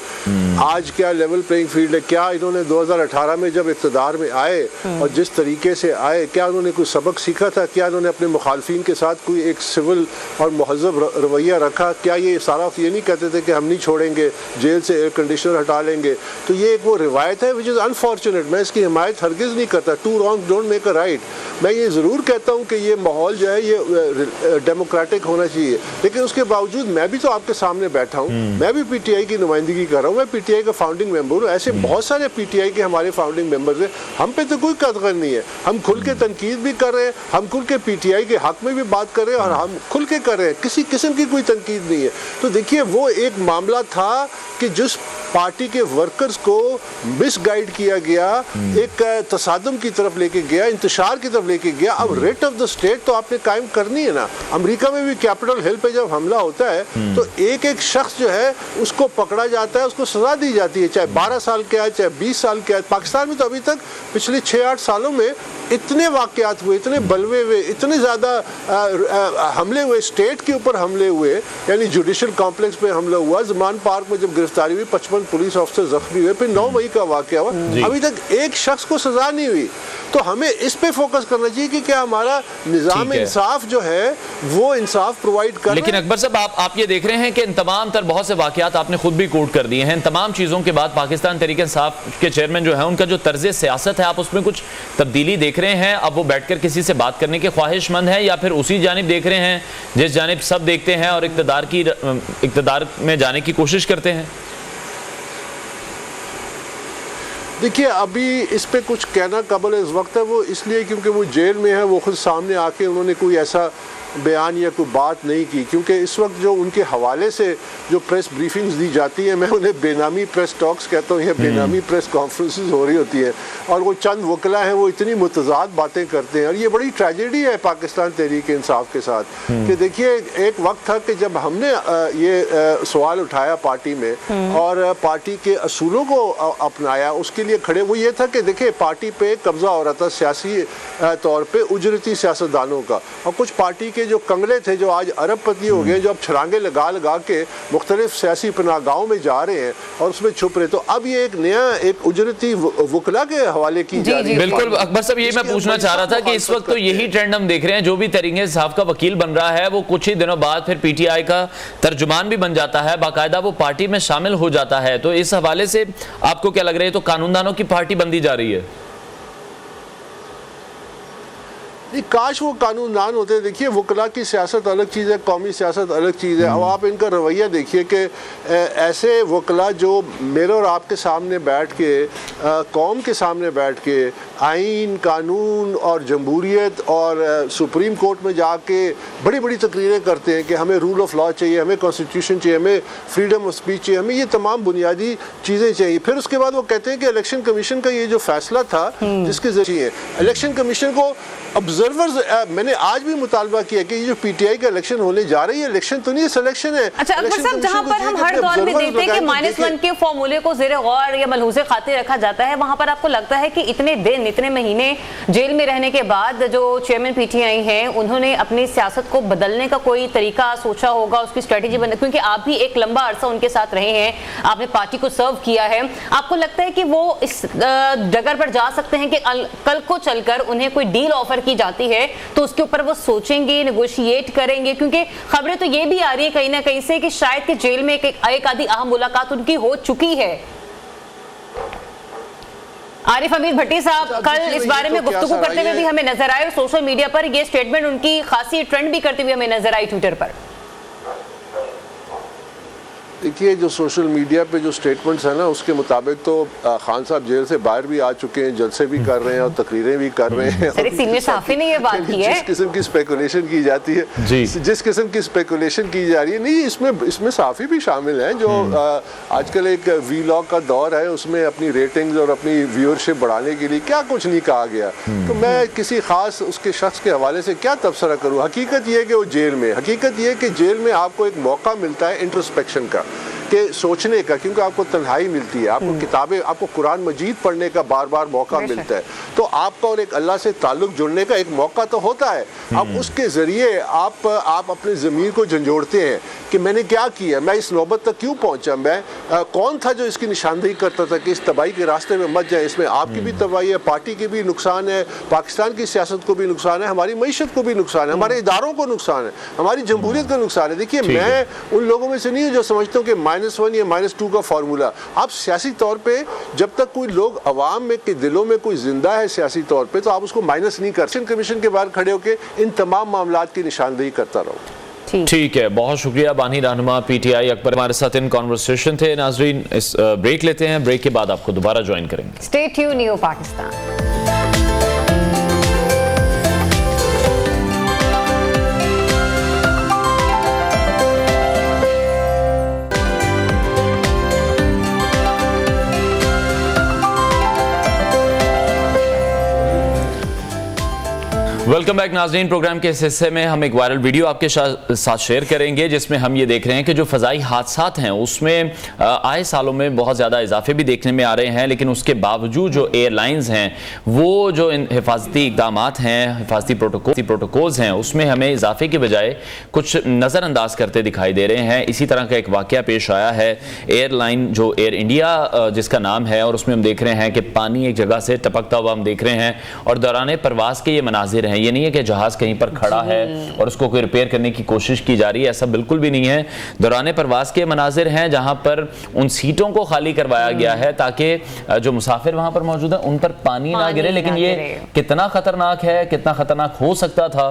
आज क्या लेवल प्लेइंग फील्ड है? क्या इन्होंने 2018 में जब इक़्तिदार में आए और जिस तरीके से आए, क्या उन्होंने कोई सबक सीखा था? क्या उन्होंने अपने मुखालफिन के साथ कोई एक सिविल और महज़ब रवैया रखा? क्या ये सारा ये नहीं कहते थे कि हम नहीं छोड़ेंगे, जेल से एयर कंडीशनर हटा लेंगे? तो ये एक वो रिवायत है विच इज़ अनफॉर्चुनेट। मैं इसकी हिमायत हरगिज़ नहीं करता। Two wrong don't make a right. मैं ये ज़रूर कहता हूँ कि ये माहौल जो है ये डेमोक्रेटिक होना चाहिए, लेकिन उसके बावजूद मैं भी तो आपके सामने बैठा हूँ, मैं भी पीटीआई की नुमाइंदगी कर रहा हूँ, मैं पीटीआई का फाउंडिंग मेंबर हूँ। ऐसे बहुत सारे पीटीआई के हमारे फाउंडिंग मेंबर्स हैं, हम पे तो कोई कदर नहीं है। हम खुल के तनकीद भी कर रहे हैं, हम खुल के पीटीआई के हक में भी बात कर रहे हैं और हम खुल के कर रहे हैं, किसी किस्म की कोई तनकीद नहीं है। तो देखिए, वो एक मामला था कि जिस पार्टी के वर्कर्स को मिसगाइड किया गया, एक तसादम की तरफ लेके गया, इंतशार की तरफ लेके गया। अब रेट ऑफ द स्टेट तो आपने कायम करनी है ना। अमेरिका में भी कैपिटल हिल पे जब हमला होता है तो एक एक शख्स जो है उसको पकड़ा जाता है, उसको सजा दी जाती है, चाहे 12 साल का है, चाहे 20 साल का है। पाकिस्तान में तो अभी तक पिछले 6-8 सालों में इतने वाकयात हुए, इतने बलवे हुए, इतने ज़्यादा हमले हुए, स्टेट के ऊपर हमले हुए, यानी जुडिशल कॉम्प्लेक्स पे हमला हुआ। ज़मान पार्क में जब गिरफ्तारी हुई 55 पुलिस ऑफिसर जख्मी हुए, फिर 9 मई का वाकया हुआ, अभी तक एक शख्स को सजा नहीं हुई। तो हमें इस पे फोकस करना चाहिए कि क्या हमारा निज़ाम इंसाफ जो है वो इंसाफ प्रोवाइड कर। लेकिन अकबर साहब, आप ये देख रहे हैं कि इन तमाम तर बहुत से वाकयात आपने खुद भी कोट कर दिए हैं, इन तमाम चीज़ों के बाद पाकिस्तान तहरीक इंसाफ के चेयरमैन जो है उनका जो तर्ज सियासत है, आप उसमें कुछ तब्दीली देख रहे हैं? अब वो बैठकर किसी से बात करने के ख्वाहिशमंद हैं या फिर उसी जानिब देख रहे हैं जिस जानिब सब देखते हैं और इक़्तिदार में जाने की कोशिश करते हैं? देखिए, अभी इस पे कुछ कहना काबिल इस वक्त है, वो इसलिए क्योंकि वो जेल में है। वो खुद सामने आके उन्होंने कोई ऐसा बयान या कोई बात नहीं की, क्योंकि इस वक्त जो उनके हवाले से जो प्रेस ब्रीफिंग्स दी जाती है, मैं उन्हें बेनामी प्रेस टॉक्स कहता हूँ या बेनामी प्रेस कॉन्फ्रेंसेस हो रही होती है, और वो चंद वकला हैं वो इतनी मुतज़ाद बातें करते हैं। और ये बड़ी ट्रेजेडी है पाकिस्तान तहरीक इंसाफ के साथ कि देखिए, एक वक्त था कि जब हमने ये सवाल उठाया पार्टी में और पार्टी के असूलों को अपनाया, उसके लिए खड़े, वो ये था कि देखिए पार्टी पे कब्जा हो रहा था सियासी तौर पे उजरती सियासतदानों का, और कुछ पार्टी के जो कंगले थे जो आज अरबपति हो गए, जो अब छलांगे लगा के मुख्तलिफ सियासी पनाहगाहों में जा रहे हैं और उसमें छुप रहे। तो अब ये एक नया एक उजरती वकला के हवाले की जा रही है। बिल्कुल अकबर साहब, ये मैं पूछना चाह रहा था कि इस वक्त तो यही ट्रेंड हम देख रहे हैं, जो भी तहरीक इंसाफ का वकील बन रहा है वो कुछ ही दिनों बाद फिर पीटीआई का तर्जुमान भी बन जाता है, बाकायदा वो पार्टी में शामिल हो जाता है। तो इस हवाले से आपको क्या लग रहा है, तो कानूनदानों की पार्टी बनती जा रही है? काश वो कानूनदान होते। देखिए, वकला की सियासत अलग चीज़ है, कौमी सियासत अलग चीज़ है। अब आप इनका रवैया देखिए कि ऐसे वकला जो मेरे और आपके सामने बैठ के, कौम के सामने बैठ के आइन, कानून और जमहूरियत और सुप्रीम कोर्ट में जाके बड़ी बड़ी तकरीरें करते हैं कि हमें रूल ऑफ लॉ चाहिए, हमें कॉन्स्टिट्यूशन चाहिए, हमें फ्रीडम ऑफ स्पीच चाहिए, हमें ये तमाम बुनियादी चीज़ें चाहिए। फिर उसके बाद वो कहते हैं कि इलेक्शन कमीशन का ये जो फैसला था जिसके जरिए इलेक्शन कमीशन को ऑब्जर्वर्स, मैंने आज भी मुतालबा किया कि ये जो पीटीआई का इलेक्शन होने जा रही है, इलेक्शन तो नहीं है, सिलेक्शन है। अच्छा अकबर साहब, जहां पर हम हर दौर में देखते हैं कि -1 के फॉर्मूले को ज़ेरे गौर या मलहूज़े खातिर रखा जाता है, वहां पर आपको लगता है कि इतने दिन, इतने महीने जेल में रहने के बाद जो चेयरमैन पीटीआई हैं उन्होंने अपनी सियासत को बदलने का कोई तरीका सोचा होगा, उसकी स्ट्रेटेजी बना, क्योंकि आप भी एक लंबा अरसा उनके साथ रहे हैं, आपने पार्टी को सर्व किया है। आपको लगता है कि वो इस डगर पर जा सकते हैं कि कल को चलकर उन्हें कोई डील ऑफर की जाती है तो उसके ऊपर वो सोचेंगे, नेगोशिएट करेंगे? क्योंकि खबरें तो ये भी आ रही है कहीं ना कहीं से कि शायद कि जेल में एक आधी अहम मुलाकात उनकी हो चुकी है। आरिफ हमीद भट्टी साहब कल इस बारे में गुफ्तगू करते हुए भी हमें नजर आए, सोशल मीडिया पर ये स्टेटमेंट उनकी खासी ट्रेंड भी करते हुए हमें नजर आई ट्विटर पर। देखिए, जो सोशल मीडिया पे जो स्टेटमेंट्स हैं ना, उसके मुताबिक तो खान साहब जेल से बाहर भी आ चुके हैं, जलसे भी कर रहे हैं और तकरीरें भी कर रहे हैं। सर, एक सीनियर सहाफ़ी ने ये बात की है। जिस किस्म की स्पेकुलेशन की जाती है, जिस किस्म की स्पेकुलेशन की जा रही है, नहीं, इसमें सहाफ़ी भी शामिल हैं जो आजकल एक वीलॉग का दौर है, उसमें अपनी रेटिंग्स और अपनी व्यूअरशिप बढ़ाने के लिए क्या कुछ नहीं कहा गया। तो मैं किसी खास उसके शख्स के हवाले से क्या तबसरा करूँ। हकीकत यह है कि वो जेल में, हकीकत यह है कि जेल में आपको एक मौका मिलता है इंट्रोस्पेक्शन का, के सोचने का, क्योंकि आपको तन्हाई मिलती है, आपको किताबें, आपको कुरान मजीद पढ़ने का बार बार मौका मिलता है, तो आपका और एक अल्लाह से ताल्लुक जुड़ने का एक मौका तो होता है। अब उसके ज़रिए आप अपने ज़मीर को झंझोड़ते हैं कि मैंने क्या किया, मैं इस नौबत तक क्यों पहुंचा, मैं कौन था जो इसकी निशानदेही करता था कि इस तबाही के रास्ते में मत जाए। इसमें आपकी भी तबाही है, पार्टी की भी नुकसान है, पाकिस्तान की सियासत को भी नुकसान है, हमारी मईशत को भी नुकसान है, हमारे इदारों को नुकसान है, हमारी जमहूरियत को नुकसान है। देखिए, मैं उन लोगों में से नहीं हूँ जो समझता हूँ कि -1 या -2 का फार्मूला। आप सियासी तौर पर जब तक कोई लोग अवाम में के दिलों में कोई जिंदा है सियासी तौर पर, तो आप उसको माइनस नहीं कर सकते। कमीशन के बाहर खड़े होकर इन तमाम मामलात की निशानदेही करता रहो। ठीक है, बहुत शुक्रिया। बानी रहनुमा PTI अकबर हमारे साथ इन कॉन्वर्सेशन थे। नाजरीन, इस ब्रेक लेते हैं, ब्रेक के बाद आपको दोबारा ज्वाइन करेंगे। Stay tune new Pakistan. Welcome back नाज़रीन। प्रोग्राम के इस हिस्से में हम एक वायरल वीडियो आपके साथ शेयर करेंगे जिसमें हम ये देख रहे हैं कि जो फ़ज़ाई हादसात हैं उसमें आए सालों में बहुत ज़्यादा इजाफे भी देखने में आ रहे हैं, लेकिन उसके बावजूद जो एयरलाइंस हैं वो जो इन हिफाजती इक़दाम हैं, हिफाजती प्रोटोकॉल्स हैं, उसमें हमें इजाफे के बजाय कुछ नज़रअंदाज करते दिखाई दे रहे हैं। इसी तरह का एक वाक़या पेश आया है एयरलाइन जो एयर इंडिया जिसका नाम है, और उसमें हम देख रहे हैं कि पानी एक जगह से टपकता हुआ हम देख रहे हैं और दौरान परवाज़ के ये मनाजिर हैं। ये नहीं है कि जहाज कहीं पर खड़ा है और उसको कोई रिपेयर करने की कोशिश की जा रही है, ऐसा बिल्कुल भी नहीं है। दौरान परवास के मनाजिर हैं जहां पर उन सीटों को खाली करवाया गया है ताकि जो मुसाफिर वहां पर मौजूद है उन पर पानी ना गिरे। लेकिन ये कितना खतरनाक है, कितना खतरनाक हो सकता था,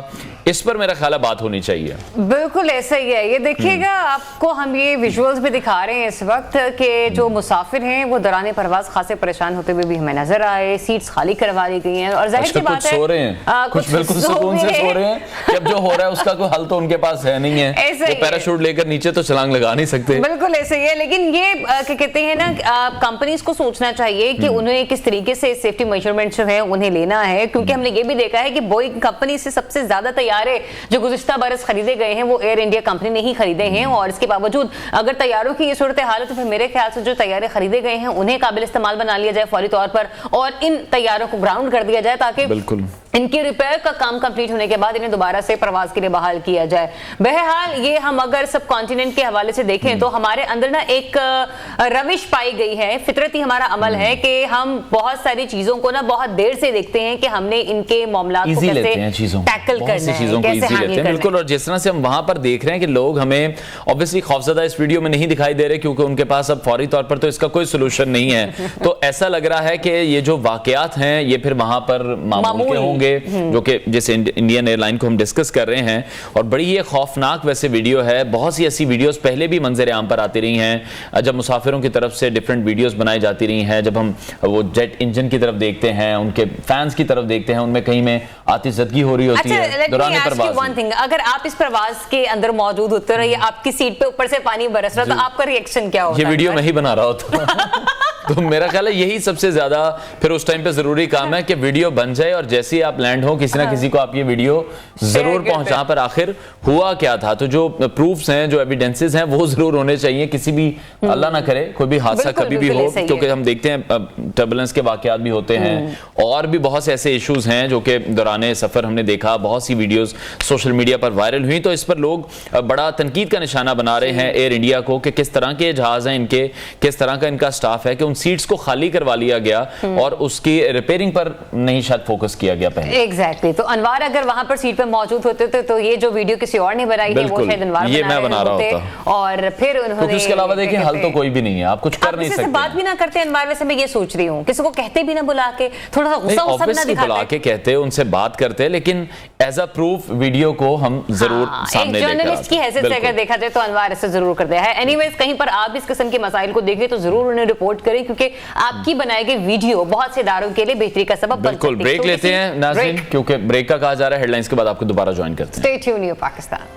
इस पर मेरा ख्याल बात होनी चाहिए। बिल्कुल ऐसा ही है। ये देखिएगा, आपको हम ये विजुअल्स भी दिखा रहे हैं इस वक्त कि जो मुसाफिर हैं वो दौरान परवास खासे परेशान होते हुए भी हमें नजर आए। सीट्स खाली करवा दी गई हैं और जाहिर सी बात है सो रहे हैं, कुछ बिल्कुल सुकून से सो रहे हैं कि अब जो हो रहा है उसका कोई हल तो उनके पास है नहीं है। वो पैराशूट लेकर नीचे तो छलांग लगा नहीं सकते। बिल्कुल ऐसे ही है। लेकिन ये क्या कहते हैं ना, कंपनीज को सोचना चाहिए कि उन्हें किस तरीके से सेफ्टी मेजरमेंट जो है उन्हें लेना है, क्योंकि हमने ये भी देखा है कि बोइंग कंपनी से सबसे ज्यादा तैयारे जो गुज़िश्ता बरस खरीदे गए हैं वो एयर इंडिया कंपनी ने ही खरीदे हैं। और इसके बावजूद अगर तैयारों की ये सूरत हाल है तो फिर मेरे ख्याल से जो तैयारे खरीदे गए हैं उन्हें काबिल इस्तेमाल बना लिया जाए फौरी तौर पर और इन तैयारों को ग्राउंड कर दिया जाए ताकि बिल्कुल इनकी रिपेयर का काम कंप्लीट होने के बाद इन्हें दोबारा से प्रवास के लिए बहाल किया जाए। बहरहाल ये हम अगर सब कॉन्टिनेंट के हवाले से देखें तो हमारे अंदर ना एक रविश पाई गई है, फितरती हमारा अमल है कि हम बहुत सारी चीजों को ना बहुत देर से देखते हैं कि हमने इनके मामला को कैसे टैकल करना है, कैसे हैंडल करना है। बिल्कुल। और जिस तरह से हम वहां पर देख रहे हैं कि लोग हमें ऑब्वियसली खौफजदा इस वीडियो में नहीं दिखाई दे रहे क्योंकि उनके पास अब फौरी तौर पर तो इसका कोई सोल्यूशन नहीं है। तो ऐसा लग रहा है कि ये जो वाकयात हैं ये फिर वहां पर मामूल के होंगे, जो कि जैसे इंडियन एयरलाइन को हम डिस्कस कर रहे हैं। और बड़ी ये खौफनाक वैसे वीडियो है। बहुत सी ऐसी वीडियोस पहले भी मंजर आम पर आती रही हैं जब मुसाफिरों की तरफ से डिफरेंट वीडियोस बनाई जाती रही हैं। जब हम वो जेट इंजन की तरफ देखते हैं, उनके फैंस की तरफ देखते हैं, उनमें कहीं में आतिशज़दगी हो रही होती है दौरान प्रवास। अगर आप इस प्रवास के अंदर मौजूद होते रहे, आपकी सीट पे ऊपर से पानी बरस रहा तो आपका रिएक्शन क्या होता? ये वीडियो मैं ही बना रहा होता। तो मेरा ख्याल है यही सबसे ज्यादा फिर उस टाइम पे जरूरी काम है कि वीडियो बन जाए और जैसे ही आप लैंड हो किसी ना किसी को आप ये वीडियो जरूर पहुंचा पर आखिर हुआ क्या था। तो जो प्रूफ्स हैं, जो एविडेंसेस हैं वो जरूर होने चाहिए। किसी भी अल्लाह ना करे कोई भी हादसा कभी भी हो, क्योंकि हम देखते हैं टर्बुलेंस के वाकयात भी होते हैं और भी बहुत से ऐसे इश्यूज हैं जो कि दौरान सफर हमने देखा। बहुत सी वीडियोस सोशल मीडिया पर वायरल हुई तो इस पर लोग बड़ा तनकीद का निशाना बना रहे हैं एयर इंडिया को कि किस तरह के जहाज हैं इनके, किस तरह का इनका स्टाफ है कि उन सीट्स को खाली करवा लिया गया और उसकी रिपेयरिंग पर नहीं शायद फोकस किया गया पहले। एग्जैक्टली। तो अनवार अगर वहां पर सीट पे मौजूद होते तो ये जो वीडियो किसी और ने बनाई है वो शायद अनवार ये मैं बना रहा होता। और फिर उन्होंने उसके अलावा देखिए हल तो कोई भी नहीं है, आप कुछ कर नहीं सकते। बात भी ना करते अनवार, वैसे मैं ये सोच रही हूँ किसी को कहते भी ना बुला के, थोड़ा सा गुस्सा ना दिखाते, बुला के कहते, उनसे बात करते, लेकिन एज अ प्रूफ वीडियो को हम जरूर सामने लेकर आते। जर्नलिस्ट की हैसियत से अगर देखा जाए तो अनवार ऐसे जरूर करते हैं। एनीवेज, कहीं पर आप इस किस्म के मसाइल को देखें तो जरूर उन्हें रिपोर्ट करें क्योंकि आपकी बनाई गई वीडियो बहुत से इदारों के लिए बेहतरी का सबब बन सकती है। बिल्कुल। ब्रेक लेते हैं नाज़रीन, क्योंकि ब्रेक का कहा जा रहा है। हेडलाइंस के बाद आपको दोबारा ज्वाइन करते हैं। Stay tune new Pakistan.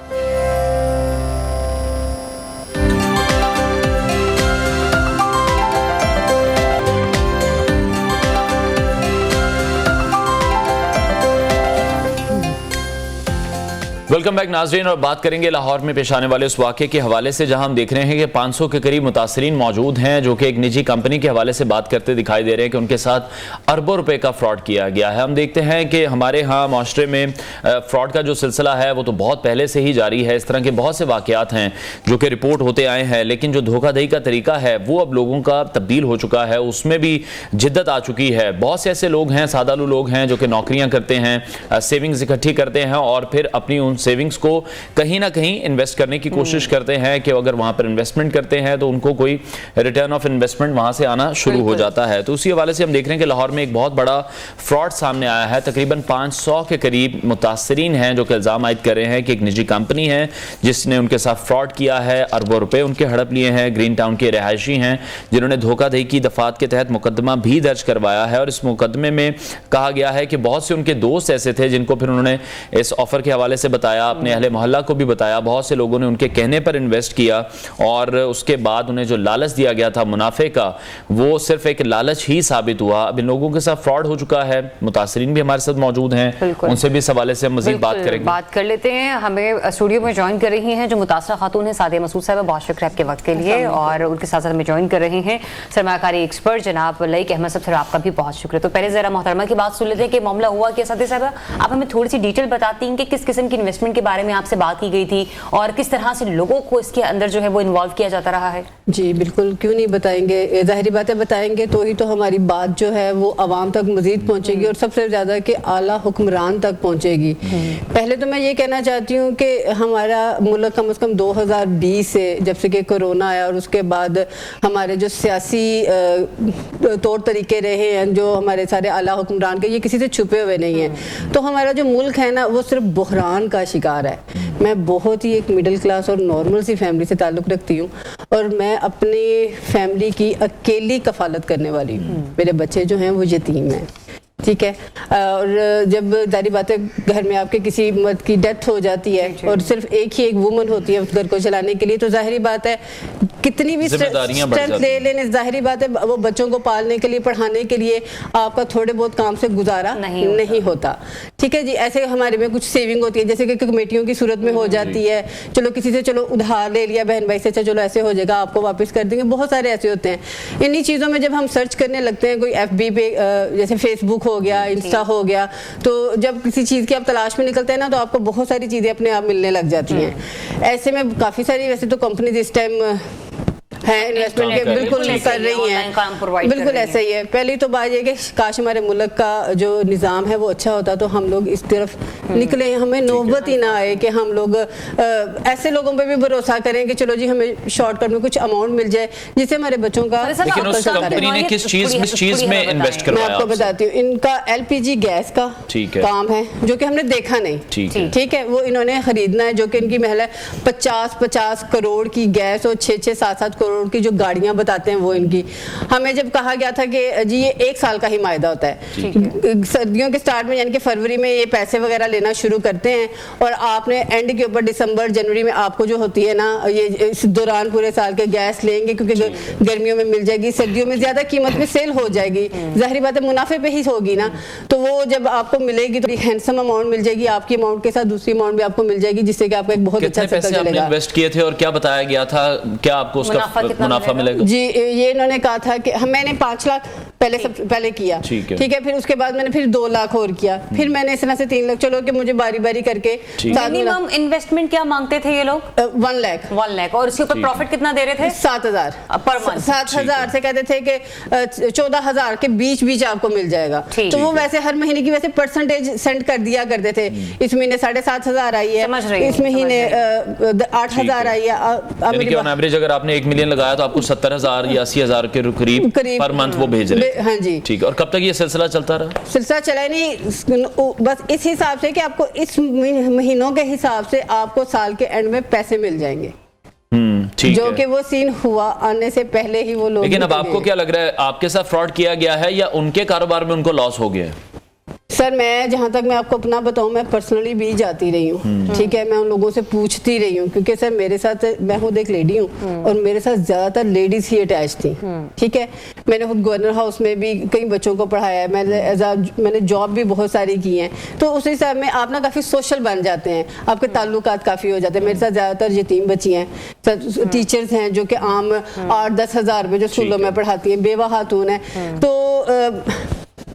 Welcome back नाजरीन, और बात करेंगे लाहौर में पेश आने वाले उस वाक़े के हवाले से जहां हम देख रहे हैं कि 500 के करीब मुतासरीन मौजूद हैं जो कि एक निजी कंपनी के हवाले से बात करते दिखाई दे रहे हैं कि उनके साथ अरबों रुपए का फ्रॉड किया गया है। हम देखते हैं कि हमारे यहाँ माशरे में फ्रॉड का जो सिलसिला है वो तो बहुत पहले से ही जारी है। इस तरह के बहुत से वाक़यात हैं जो कि रिपोर्ट होते आए हैं, लेकिन जो धोखाधड़ी का तरीका है वो अब लोगों का तब्दील हो चुका है, उसमें भी जिद्दत आ चुकी है। बहुत से ऐसे लोग हैं, सादालू लोग हैं जो कि नौकरियाँ करते हैं, सेविंग्स इकट्ठी करते हैं और फिर अपनी उन सेविंग्स को कहीं ना कहीं इन्वेस्ट करने की कोशिश करते हैं कि अगर वहां पर इन्वेस्टमेंट करते हैं तो उनको कोई रिटर्न ऑफ इन्वेस्टमेंट वहां से आना शुरू हो जाता है। तो उसी हवाले से हम देख रहे हैं कि लाहौर में एक बहुत बड़ा फ्रॉड सामने आया है। तकरीबन 500 के करीब मुतासरीन हैं जो कि इल्जाम आयद कर रहे हैं कि एक निजी कंपनी है जिसने उनके साथ फ्रॉड किया है, अरबों रुपए उनके हड़प लिए हैं। ग्रीन टाउन के रहायशी हैं जिन्होंने धोखाधड़ी की दफात के तहत मुकदमा भी दर्ज करवाया है और इस मुकदमे में कहा गया है कि बहुत से उनके दोस्त ऐसे थे जिनको फिर उन्होंने इस ऑफर के हवाले से बताया, अपने अहले मोहल्ला को भी बताया। बहुत से लोगों ने उनके कहने पर इन्वेस्ट किया और उसके बाद उन्हें जो लालच दिया गया था मुनाफे का, वो सिर्फ एक लालच ही साबित हुआ। अब इन लोगों के साथ फ्रॉड हो चुका है। मुतासरीन भी हमारे साथ मौजूद हैं, उनसे भी इस हवाले से हम मजीद बात करेंगे, बात कर लेते हैं। हमें स्टूडियो में ज्वाइन कर रही हैं जो मुतासरा खातून है सादिया मसूद साहब। बहुत शुक्रिया आपके वक्त के लिए, और उनके साथ साथ हमें ज्वाइन कर रहे हैं सरमाकारी एक्सपर्ट जनाब लईक अहमद साहब। सर आपका भी बहुत शुक्रिया। तो पहले जरा मोहतरमा की बात सुन लेते हैं कि मामला हुआ क्या। सादिया साहब आप हमें थोड़ी सी डिटेल बताती हैं कि किस किस्म की इन्वेस्टमेंट के बारे में आपसे बात की गई थी और किस तरह से लोगों को इसके अंदर जो है वो इन्वॉल्व किया जाता रहा है। जी बिल्कुल, क्यों नहीं बताएंगे। जाहिर बातें बताएंगे तो ही तो हमारी बात जो है वो आवाम तक मजीद पहुंचेगी और सबसे ज़्यादा कि आला हुक्मरान तक पहुंचेगी। पहले तो मैं ये कहना चाहती हूँ कि हमारा मुल्क कम से कम 2020 से जब से कि कोरोना आया और उसके बाद हमारे जो सियासी तौर तरीके रहे हैं, जो हमारे सारे आला हुक्मरान के, ये किसी से छुपे हुए नहीं हैं। तो हमारा जो मुल्क है ना वो सिर्फ बहरान का शिकार है। मैं बहुत ही एक मिडिल क्लास और नॉर्मल सी फैमिली से ताल्लुक़ रखती हूँ और मैं अपनी फैमिली की अकेली कफालत करने वाली हूँ। मेरे बच्चे जो हैं वो यतीम हैं, ठीक है। और जब जारी बात है घर में आपके किसी मर्द की डेथ हो जाती है और सिर्फ एक ही एक वुमन होती है उस घर को चलाने के लिए, तो जाहिर बात है कितनी भी स्ट्रेंथ ले लेने, जाहिर बात है वो बच्चों को पालने के लिए, पढ़ाने के लिए आपका थोड़े बहुत काम से गुजारा नहीं होता, ठीक है जी। ऐसे हमारे में कुछ सेविंग होती है जैसे कि कमेटियों की सूरत में हो जाती है, चलो किसी से चलो उधार ले लिया बहन भाई से, चलो ऐसे हो जाएगा आपको वापस कर देंगे। बहुत सारे ऐसे होते हैं। इन्हीं चीज़ों में जब हम सर्च करने लगते हैं, कोई FB पे जैसे फेसबुक हो गया, इंस्टा हो गया, तो जब किसी चीज़ की आप तलाश में निकलते हैं ना तो आपको बहुत सारी चीज़ें अपने आप मिलने लग जाती हैं। ऐसे में काफ़ी सारी वैसे तो कंपनीज इस टाइम है इन्वेस्टमेंट के बिल्कुल कर रही हैं, बिल्कुल ऐसा ही है। पहली तो बात यह कि काश हमारे मुल्क का जो निज़ाम है वो अच्छा होता तो हम लोग इस तरफ निकले, हमें नौबत ही ना आए कि हम लोग ऐसे लोगों पे भी भरोसा करें कि चलो जी हमें शॉर्टकट में कुछ अमाउंट मिल जाए जिससे हमारे बच्चों का। लेकिन उस कंपनी ने किस चीज में इन्वेस्ट करवाया? मैं आपको बताती हूँ, इनका LPG गैस का काम है जो कि हमने देखा नहीं, ठीक है। वो इन्होंने खरीदना है जो कि इनकी महल है 50-50 करोड़ की गैस और 6-6, 7-7 करोड़ की जो गाड़ियां बताते हैं वो इनकी। हमें जब कहा गया था कि जी ये 1 साल का ही मायदा होता है, सर्दियों के स्टार्ट में यानी कि फरवरी में ये पैसे वगैरह लेना शुरू करते हैं और आपने एंड के ऊपर दिसंबर जनवरी में आपको जो होती है ना ये इस दौरान पूरे साल के गैस लेंगे क्योंकि गर्मियों में मिल जाएगी, सर्दियों में ज्यादा कीमत में सेल हो जाएगी, जाहिर बात है मुनाफे पे ही होगी ना। तो वो जब आपको मिलेगी तो हैंडसम अमाउंट मिल जाएगी, आपकी अमाउंट के साथ दूसरी अमाउंट भी आपको मिल जाएगी जिससे कि आपको एक बहुत अच्छा सर्कल चलेगा। इन्वेस्ट किए थे और क्या बताया गया था, क्या आपको उसका मुनाफा मिलेगा? जी ये इन्होंने कहा था कि मैंने 5 लाख पहले किया, ठीक है। फिर उसके बाद मैंने फिर 2 लाख और किया, फिर मैंने इस तरह से 3 लाख, चलो कि मुझे बारी बारी करके। मिनिमम इन्वेस्टमेंट क्या मांगते थे ये लोग? 1 लाख और उसके ऊपर प्रॉफिट कितना दे रहे थे? 7,000 पर मंथ। 7,000 से कहते थे कि 14,000 के बीच आपको मिल जाएगा। तो वो वैसे हर महीने की वैसे परसेंटेज सेंड कर दिया करते थे। इस महीने 7,500 आई है, इस महीने 8,000 आई है। एवरेज अगर आपने 1 मिलियन लगाया तो आपको 70,000 या 80,000 के करीब पर मंथ वो भेज रहे हैं। हाँ जी, ठीक है। और कब तक ये सिलसिला चलता रहा? सिलसिला चला नहीं, बस इस हिसाब से कि आपको इस महीनों के हिसाब से आपको साल के एंड में पैसे मिल जाएंगे, जो कि वो सीन हुआ आने से पहले ही वो लोग। लेकिन अब आपको क्या लग रहा है, आपके साथ फ्रॉड किया गया है या उनके कारोबार में उनको लॉस हो गया है? सर मैं जहाँ तक मैं आपको अपना बताऊँ, मैं पर्सनली भी जाती रही हूँ, ठीक है, मैं उन लोगों से पूछती रही हूँ, क्योंकि सर मेरे साथ, मैं खुद एक लेडी हूँ और मेरे साथ ज़्यादातर लेडीज़ ही अटैच थी, ठीक है। मैंने खुद गवर्नर हाउस में भी कई बच्चों को पढ़ाया है, मैंने जॉब भी बहुत सारी की हैं, तो उस हिसाब में आप ना काफ़ी सोशल बन जाते हैं, आपके ताल्लुकात काफ़ी हो जाते हैं। मेरे साथ ज़्यादातर यतीम बच्ची हैं, टीचर्स हैं जो कि आम 8-10 हज़ार में जो स्कूलों में पढ़ाती हैं, बेवा खातून है, तो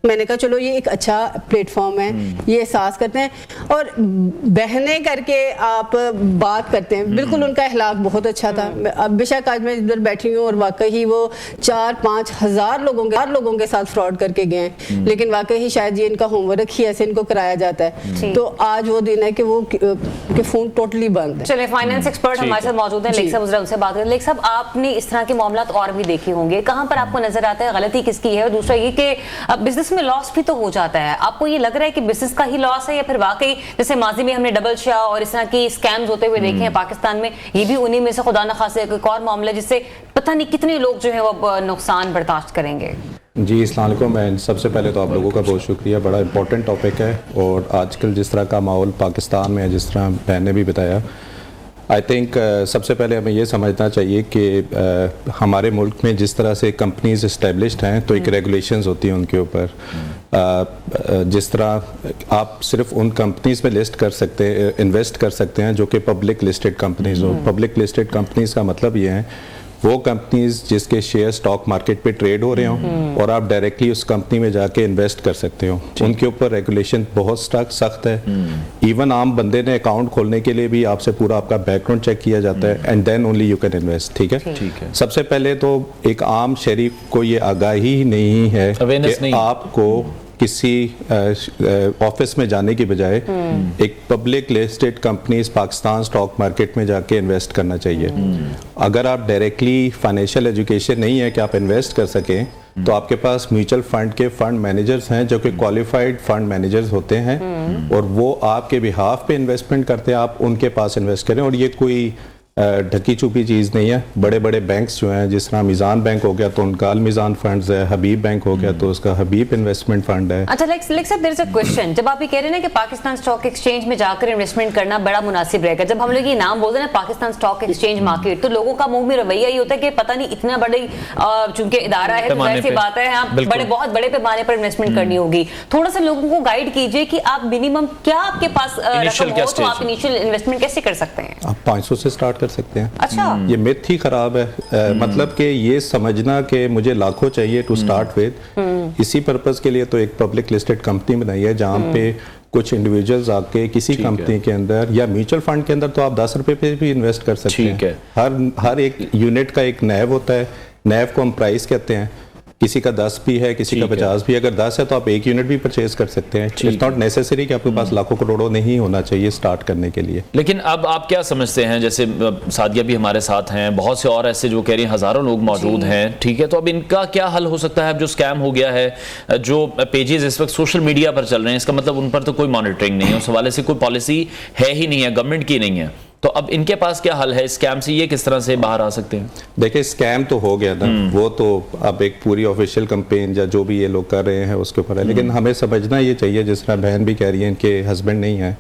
मैंने कहा चलो ये एक अच्छा प्लेटफॉर्म है, ये एहसास करते हैं और बहने करके आप बात करते हैं। बिल्कुल उनका अखलाक बहुत अच्छा था। अब बेशक आज मैं इधर बैठी हूँ और वाकई वो 4-5 हज़ार लोगों के साथ फ्रॉड करके गए हैं, लेकिन वाकई शायद ये इनका होमवर्क ही ऐसे इनको कराया जाता है। तो आज वो दिन है कि वो कि फोन टोटली बंद है। चलिए, फाइनेंस एक्सपर्ट हमारे साथ मौजूद हैं, लेक साहब, उनसे बात करें। लेक साहब, आपने इस तरह के मामला और भी देखे होंगे, कहाँ पर आपको नजर आता है गलती किसकी है? और दूसरा ये कि बिजनेस में लॉस भी तो हो जाता है, आपको ये लग रहा है कि बिजनेस का ही लॉस है या फिर वाकई जैसे माजी में हमने डबल शाह और इस तरह की स्कैम्स होते हुए देखे हैं पाकिस्तान में, ये भी उन्हीं में से खुदा न खासे एक और मामला जिससे पता नहीं कितने लोग जो है वो नुकसान बर्दाश्त करेंगे? जी, अस्सलाम वालेकुम। मैं सबसे पहले तो आप लोगों का बहुत शुक्रिया, बड़ा इंपॉर्टेंट टॉपिक है और आजकल जिस तरह का माहौल पाकिस्तान में है, जिस तरह बहन ने भी बताया, आई थिंक सबसे पहले हमें ये समझना चाहिए कि हमारे मुल्क में जिस तरह से कंपनीज इस्टेब्लिश्ड हैं तो एक रेगुलेशंस होती हैं उनके ऊपर। जिस तरह आप सिर्फ उन कंपनीज में लिस्ट कर सकते हैं, इन्वेस्ट कर सकते हैं जो कि पब्लिक लिस्टेड कंपनीज हो। पब्लिक लिस्टेड कंपनीज का मतलब ये है वो कंपनीज जिसके शेयर स्टॉक मार्केट पे ट्रेड हो रहे हों और आप डायरेक्टली उस कंपनी में जाके इन्वेस्ट कर सकते हो। उनके ऊपर रेगुलेशन बहुत सख्त है। इवन आम बंदे ने अकाउंट खोलने के लिए भी आपसे पूरा आपका बैकग्राउंड चेक किया जाता है and then only you can invest. ठीक है। सबसे पहले तो एक आम शहरी को ये आगाही ही नहीं है कि आपको किसी ऑफिस में जाने की बजाय एक public listed companies Pakistan stock market में जाके इन्वेस्ट करना चाहिए। अगर आप डायरेक्टली फाइनेंशियल एजुकेशन नहीं है कि आप इन्वेस्ट कर सकें, तो आपके पास म्यूचुअल फंड के फंड मैनेजर्स हैं जो कि क्वालिफाइड फंड मैनेजर्स होते हैं और वो आपके बिहाफ पे इन्वेस्टमेंट करते हैं, आप उनके पास इन्वेस्ट करें। और ये कोई ढकी छुपी चीज़ नहीं है। बड़े बड़े बैंक्स जो हैं, जिस तरह मिजान बैंक हो गया तो उनका अल मिजान फंड्स है, हबीब बैंक हो गया तो उसका हबीब इन्वेस्टमेंट फंड है। अच्छा, लेक साहब, देयर इज अ क्वेश्चन। जब आप ये कह रहे हैं ना कि पाकिस्तान स्टॉक एक्सचेंज में जाकर इन्वेस्टमेंट करना बड़ा मुनासिब रहेगा, जब हम लोग ये नाम बोलते हैं ना पाकिस्तान स्टॉक एक्सचेंज मार्केट, तो लोगों का मुंह में रवैया ये होता है कि पता नहीं इतना बड़ी चूंकि इदारा है तो ऐसी बात है, आप बहुत बड़े पैमाने पर इन्वेस्टमेंट करनी होगी। थोड़ा सा लोगों को गाइड कीजिए कि आप मिनिमम क्या आपके पास रकम हो तो आप इनिशियल इन्वेस्टमेंट कैसे कर सकते हैं? आप 500 से स्टार्ट कर सकते हैं। अच्छा, ये मिथ ही खराब है। मतलब कि ये समझना कि मुझे लाखों चाहिए टू स्टार्ट विद, इसी पर्पस के लिए तो एक पब्लिक लिस्टेड कंपनी बनाई है जहाँ पे कुछ इंडिविजुअल्स आके किसी कंपनी के अंदर या म्यूचुअल फंड के अंदर तो आप 10 रुपए पे भी इन्वेस्ट कर सकते हैं। हर एक यूनिट का एक नैव होता है, नैव को हम प्राइस कहते हैं। किसी का 10 भी है, किसी का 50 भी। अगर 10 है तो आप एक यूनिट भी परचेज कर सकते हैं। इट्स नॉट नेसेसरी कि आपके पास लाखों करोड़ों नहीं होना चाहिए स्टार्ट करने के लिए। लेकिन अब आप क्या समझते हैं, जैसे सादिया भी हमारे साथ हैं, बहुत से और ऐसे जो कह रही हैं हजारों लोग मौजूद हैं, ठीक है, तो अब इनका क्या हल हो सकता है? अब जो स्कैम हो गया है, जो पेजेस इस वक्त सोशल मीडिया पर चल रहे हैं, इसका मतलब उन पर तो कोई मॉनिटरिंग नहीं है, उस हवाले से कोई पॉलिसी है ही नहीं है, गवर्नमेंट की नहीं है, तो अब इनके पास क्या हल है स्कैम से? ये किस तरह से बाहर आ सकते हैं? देखिए, स्कैम तो हो गया ना, वो तो अब एक पूरी ऑफिशियल कैंपेन या जो भी ये लोग कर रहे हैं उसके ऊपर है। लेकिन हमें समझना ये चाहिए, जिस तरह बहन भी कह रही है इनके हस्बैंड नहीं है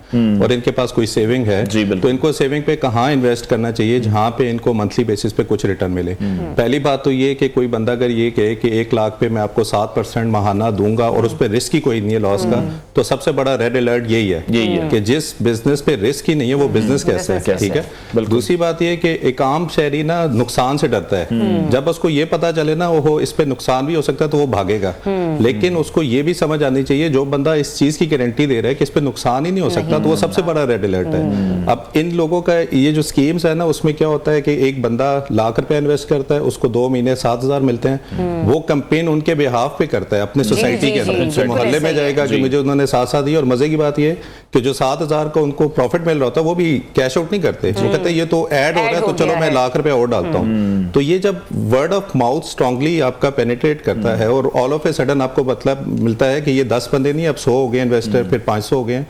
और इनके पास कोई सेविंग है, तो इनको सेविंग पे कहाँ इन्वेस्ट करना चाहिए जहाँ पे इनको मंथली बेसिस पे कुछ रिटर्न मिले। पहली बात तो ये कि कोई बंदा अगर ये कहे कि 1 लाख पे मैं आपको 7% माहाना दूंगा और उस पर रिस्क ही कोई नहीं है लॉस का, तो सबसे बड़ा रेड अलर्ट यही है कि जिस बिजनेस पे रिस्क ही नहीं है वो बिजनेस कैसे है। ठीक है। दूसरी बात यह कि एक आम शहरी ना नुकसान से डरता है। जब उसको ये पता चले ना वो इस पे नुकसान भी हो सकता है तो वो भागेगा। लेकिन उसको ये भी समझ आनी चाहिए, जो बंदा इस चीज की गारंटी दे रहा है कि इस पे नुकसान ही नहीं हो सकता, तो वो सबसे बड़ा रेड अलर्ट है। अब इन लोगों का ये जो स्कीम्स है ना, उसमें क्या होता है कि एक बंदा लाख रुपए इन्वेस्ट करता है, उसको 2 महीने 7,000 मिलते हैं। वो कैंपेन उनके बिहाफ पे करता है अपने सोसाइटी के अंदर, उनके मोहल्ले में जाएगा कि मुझे उन्होंने 7,000 दी। और मजे की बात ये कि जो 7,000 का उनको प्रॉफिट मिल रहा होता है वो भी कैश आउट नहीं करते, वो कहते हैं ये तो ऐड हो रहा है तो चलो मैं लाख रुपए और डालता हूँ। तो ये जब वर्ड ऑफ माउथ स्ट्रांगली आपका पेनिट्रेट करता है और ऑल ऑफ ए सडन आपको मतलब मिलता है कि ये 10 बंदे नहीं, अब 100 हो गए इन्वेस्टर, फिर 500 हो गए।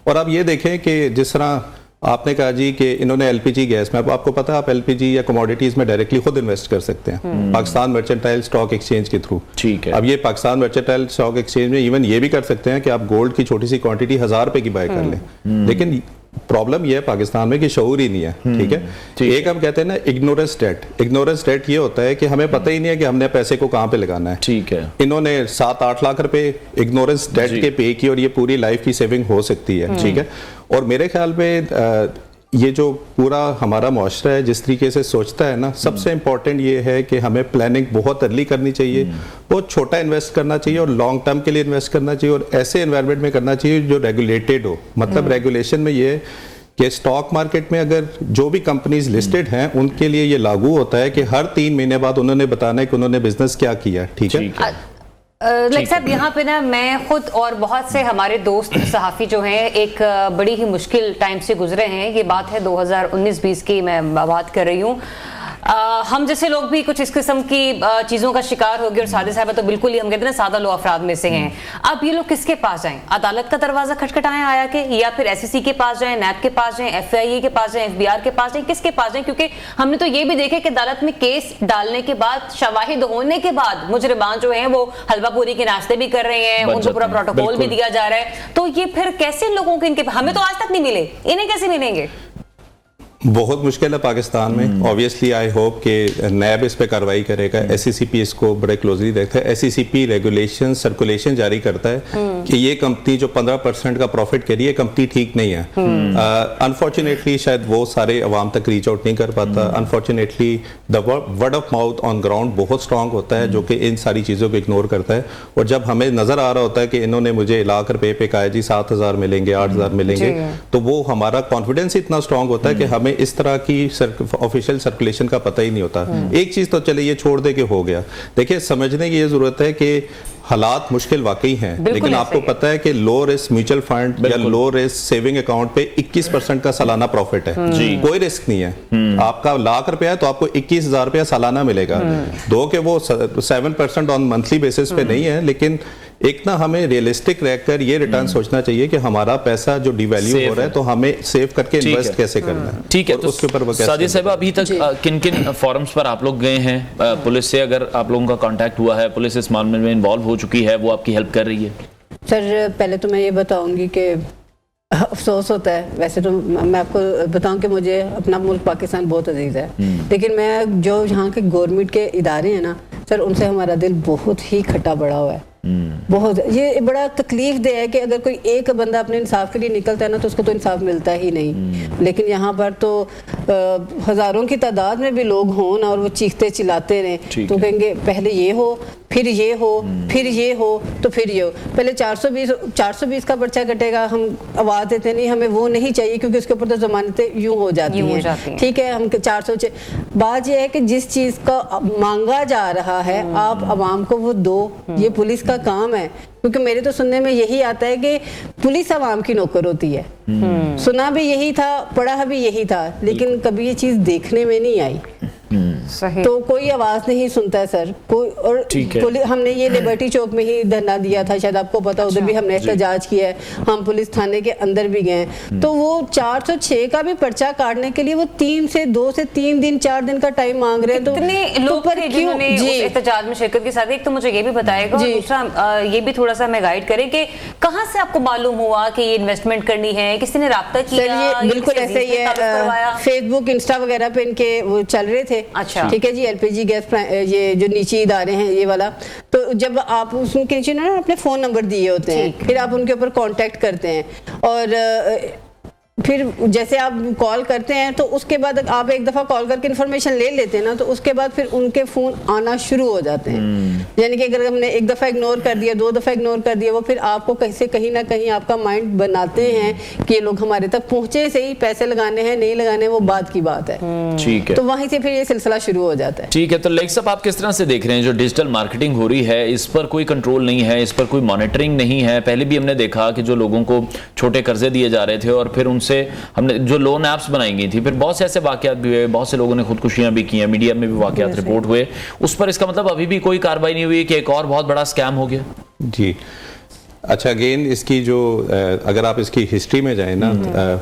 और अब ये देखें कि जिस तरह आपने कहा जी कि इन्होंने एलपीजी गैस में, अब आपको पता है आप एलपीजी या कमोडिटीज में डायरेक्टली खुद इन्वेस्ट कर सकते हैं पाकिस्तान मर्चेंटाइल स्टॉक एक्सचेंज के थ्रू। ठीक है। अब ये पाकिस्तान मर्चेंटाइल स्टॉक एक्सचेंज में इवन ये भी कर सकते हैं कि आप गोल्ड की छोटी सी क्वांटिटी 1000 रुपए की बाय कर लें, लेकिन प्रॉब्लम ये है पाकिस्तान में कि शऊर ही नहीं है। ठीक है। एक हम कहते हैं ना इग्नोरेंस डेट, इग्नोरेंस डेट ये होता है कि हमें पता ही नहीं है कि हमने पैसे को कहाँ पे लगाना है। ठीक है। इन्होंने 7-8 लाख रुपए इग्नोरेंस डेट के पे की और ये पूरी लाइफ की सेविंग हो सकती है। ठीक है। और मेरे ख्याल में ये जो पूरा हमारा मुआशरा है जिस तरीके से सोचता है ना, सबसे इंपॉर्टेंट ये है कि हमें प्लानिंग बहुत अर्ली करनी चाहिए, बहुत छोटा इन्वेस्ट करना चाहिए और लॉन्ग टर्म के लिए इन्वेस्ट करना चाहिए और ऐसे एनवायरनमेंट में करना चाहिए जो रेगुलेटेड हो। मतलब रेगुलेशन में ये कि स्टॉक मार्केट में अगर जो भी कंपनीज लिस्टेड हैं उनके लिए ये लागू होता है कि हर 3 महीने बाद उन्होंने बताना है कि उन्होंने बिजनेस क्या किया। ठीक है। लाइक साहब यहाँ पे ना मैं खुद और बहुत से हमारे दोस्त सहाफ़ी जो हैं एक बड़ी ही मुश्किल टाइम से गुजरे हैं। ये बात है 2019-20 की मैं बात कर रही हूँ। हम जैसे लोग भी कुछ इस किस्म की चीज़ों का शिकार हो गए और सादे साहब तो बिल्कुल ही हम कहते हैं ना सादा लो अफराद में से हैं। अब ये लोग किसके पास जाएं? अदालत का दरवाजा खटखटाएं आया के, या फिर SEC के पास जाएं, NAB के पास जाएं, FIA के पास जाएं, FBR के पास जाएं, किसके पास जाएं? क्योंकि हमने तो ये भी देखे कि अदालत में केस डालने के बाद, शवाहिद होने के बाद मुजरिमान जो हैं वो हलवा पूरी के नाश्ते भी कर रहे हैं, उनको पूरा प्रोटोकॉल भी दिया जा रहा है। तो ये फिर कैसे लोगों के इनके, हमें तो आज तक नहीं मिले, इन्हें कैसे मिलेंगे? बहुत मुश्किल है पाकिस्तान में। ऑब्वियसली आई होप कि नैब इस पे कार्रवाई करेगा, SECP इसको बड़े क्लोजली देखता है। SECP रेगुलेशन सर्कुलेशन जारी करता है कि ये कंपनी जो 15% का प्रॉफिट करी है कंपनी ठीक नहीं है। अनफॉर्चुनेटली शायद वो सारे अवाम तक रीच आउट नहीं कर पाता। Unfortunately the word of mouth on ground बहुत स्ट्रांग होता है जो कि इन सारी चीज़ों को इग्नोर करता है। और जब हमें नजर आ रहा होता है कि इन्होंने मुझे लाख रुपए पे कहा जी 7,000 मिलेंगे, 8,000 मिलेंगे, तो वो हमारा कॉन्फिडेंस इतना स्ट्रांग होता है कि हमें इस तरह की ऑफिशियल सर्कुलेशन का पता ही नहीं होता। एक चीज तो चले ये छोड़ दे के हो गया। देखिए समझने की ये जरूरत है कि हालात मुश्किल वाकई हैं, लेकिन आपको पता है कि लो रिस्क म्यूचुअल फंड या लो रिस्क सेविंग अकाउंट पे 21% का सालाना प्रॉफिट है। कोई रिस्क नहीं है। आपका लाख रुपया है तो आपको 21,000 रुपया सालाना मिलेगा। दो के वो 7% ऑन मंथली बेसिस पे नहीं है, लेकिन एक ना हमें रियलिस्टिक रहकर ये रिटर्न सोचना चाहिए कि हमारा पैसा जो डिवैल्यू हो रहा है तो हमें सेव करके इन्वेस्ट कैसे करना है। ठीक है। तो उसके ऊपर साजिद साहब अभी तक किन किन फॉरम्स पर आप लोग गए हैं? पुलिस से अगर आप लोगों का कांटेक्ट हुआ है, पुलिस इस मामले में इन्वॉल्व हो चुकी है, वो आपकी हेल्प कर रही है? सर पहले तो मैं ये बताऊंगी कि अफसोस होता है, वैसे तो मैं आपको बताऊं कि मुझे अपना मुल्क पाकिस्तान बहुत अजीज है, लेकिन मैं जो यहाँ के गवर्नमेंट के इदारे हैं ना सर, उनसे हमारा दिल बहुत ही खट्टा पड़ा हुआ है। बहुत ये बड़ा तकलीफ दे है कि अगर कोई एक बंदा अपने इंसाफ के लिए निकलता है ना तो उसको तो इंसाफ मिलता ही नहीं। लेकिन यहाँ पर तो हजारों की तादाद में भी लोग हों ना और वो चीखते चिल्लाते रहे तो कहेंगे पहले ये हो, फिर ये हो, फिर ये हो, तो फिर ये हो। पहले 420 का पर्चा कटेगा, हम आवाज देते नहीं, हमें वो नहीं चाहिए क्योंकि उसके ऊपर तो जमानतें यूं हो जाती हैं। ठीक है, हम 406। बात ये है कि जिस चीज का मांगा जा रहा है आप आवाम को वो दो, ये पुलिस का काम है। क्योंकि मेरे तो सुनने में यही आता है कि पुलिस आवाम की नौकर होती है। सुना भी यही था, पढ़ा भी यही था, लेकिन कभी ये चीज देखने में नहीं आई। सही। तो कोई आवाज नहीं सुनता है सर कोई। और हमने ये लिबर्टी चौक में ही धरना दिया था, शायद आपको पता, उधर भी हमने एहतजाज किया है। हम पुलिस थाने के अंदर भी गए, तो वो 406 का भी पर्चा काटने के लिए वो 2 से 3 दिन 4 दिन का टाइम मांग रहे हैं। तो इतने लोग थे जिन्होंने एहतजाज में शिरकत की। साथ एक तो मुझे ये भी बताएगा, दूसरा ये भी थोड़ा सा हमें गाइड करें कि कहाँ से आपको मालूम हुआ कि ये इन्वेस्टमेंट करनी है, किसी ने राब्ता किया? बिल्कुल ऐसे ही है, फेसबुक इंस्टा वगैरह पे इनके वो चल रहे थे। अच्छा ठीक है जी, LPG गैस ये जो नीचे इदारे हैं ये वाला, तो जब आप उसके नीचे ना अपने फोन नंबर दिए होते हैं, फिर आप उनके ऊपर कांटेक्ट करते हैं और फिर जैसे आप कॉल करते हैं तो उसके बाद आप एक दफा कॉल करके इन्फॉर्मेशन ले लेते हैं ना, तो उसके बाद फिर उनके फोन आना शुरू हो जाते हैं। यानी कि अगर हमने एक दफा इग्नोर कर दिया, 2 दफा इग्नोर कर दिया, वो फिर आपको कहीं ना कहीं आपका माइंड बनाते हैं कि ये लोग हमारे तक पहुंचे, सही पैसे लगाने हैं नहीं लगाने वो बात की बात है। ठीक है, तो वहीं से फिर ये सिलसिला शुरू हो जाता है। ठीक है, तो लेक साहब आप किस तरह से देख रहे हैं जो डिजिटल मार्केटिंग हो रही है, इस पर कोई कंट्रोल नहीं है, इस पर कोई मॉनिटरिंग नहीं है? पहले भी हमने देखा कि जो लोगों को छोटे कर्जे दिए जा रहे थे और फिर उनसे हमने जो लोन ऐप्स बनाई गई थी, फिर बहुत से ऐसे वाकयात भी हुए, बहुत से लोगों ने खुदकुशियां भी की हैं, मीडिया में भी वाकयात रिपोर्ट हुए, उस पर इसका मतलब अभी भी कोई कार्रवाई नहीं हुई कि एक और बहुत बड़ा स्कैम हो गया? जी अच्छा, अगेन इसकी जो अगर आप इसकी हिस्ट्री में जाएं ना,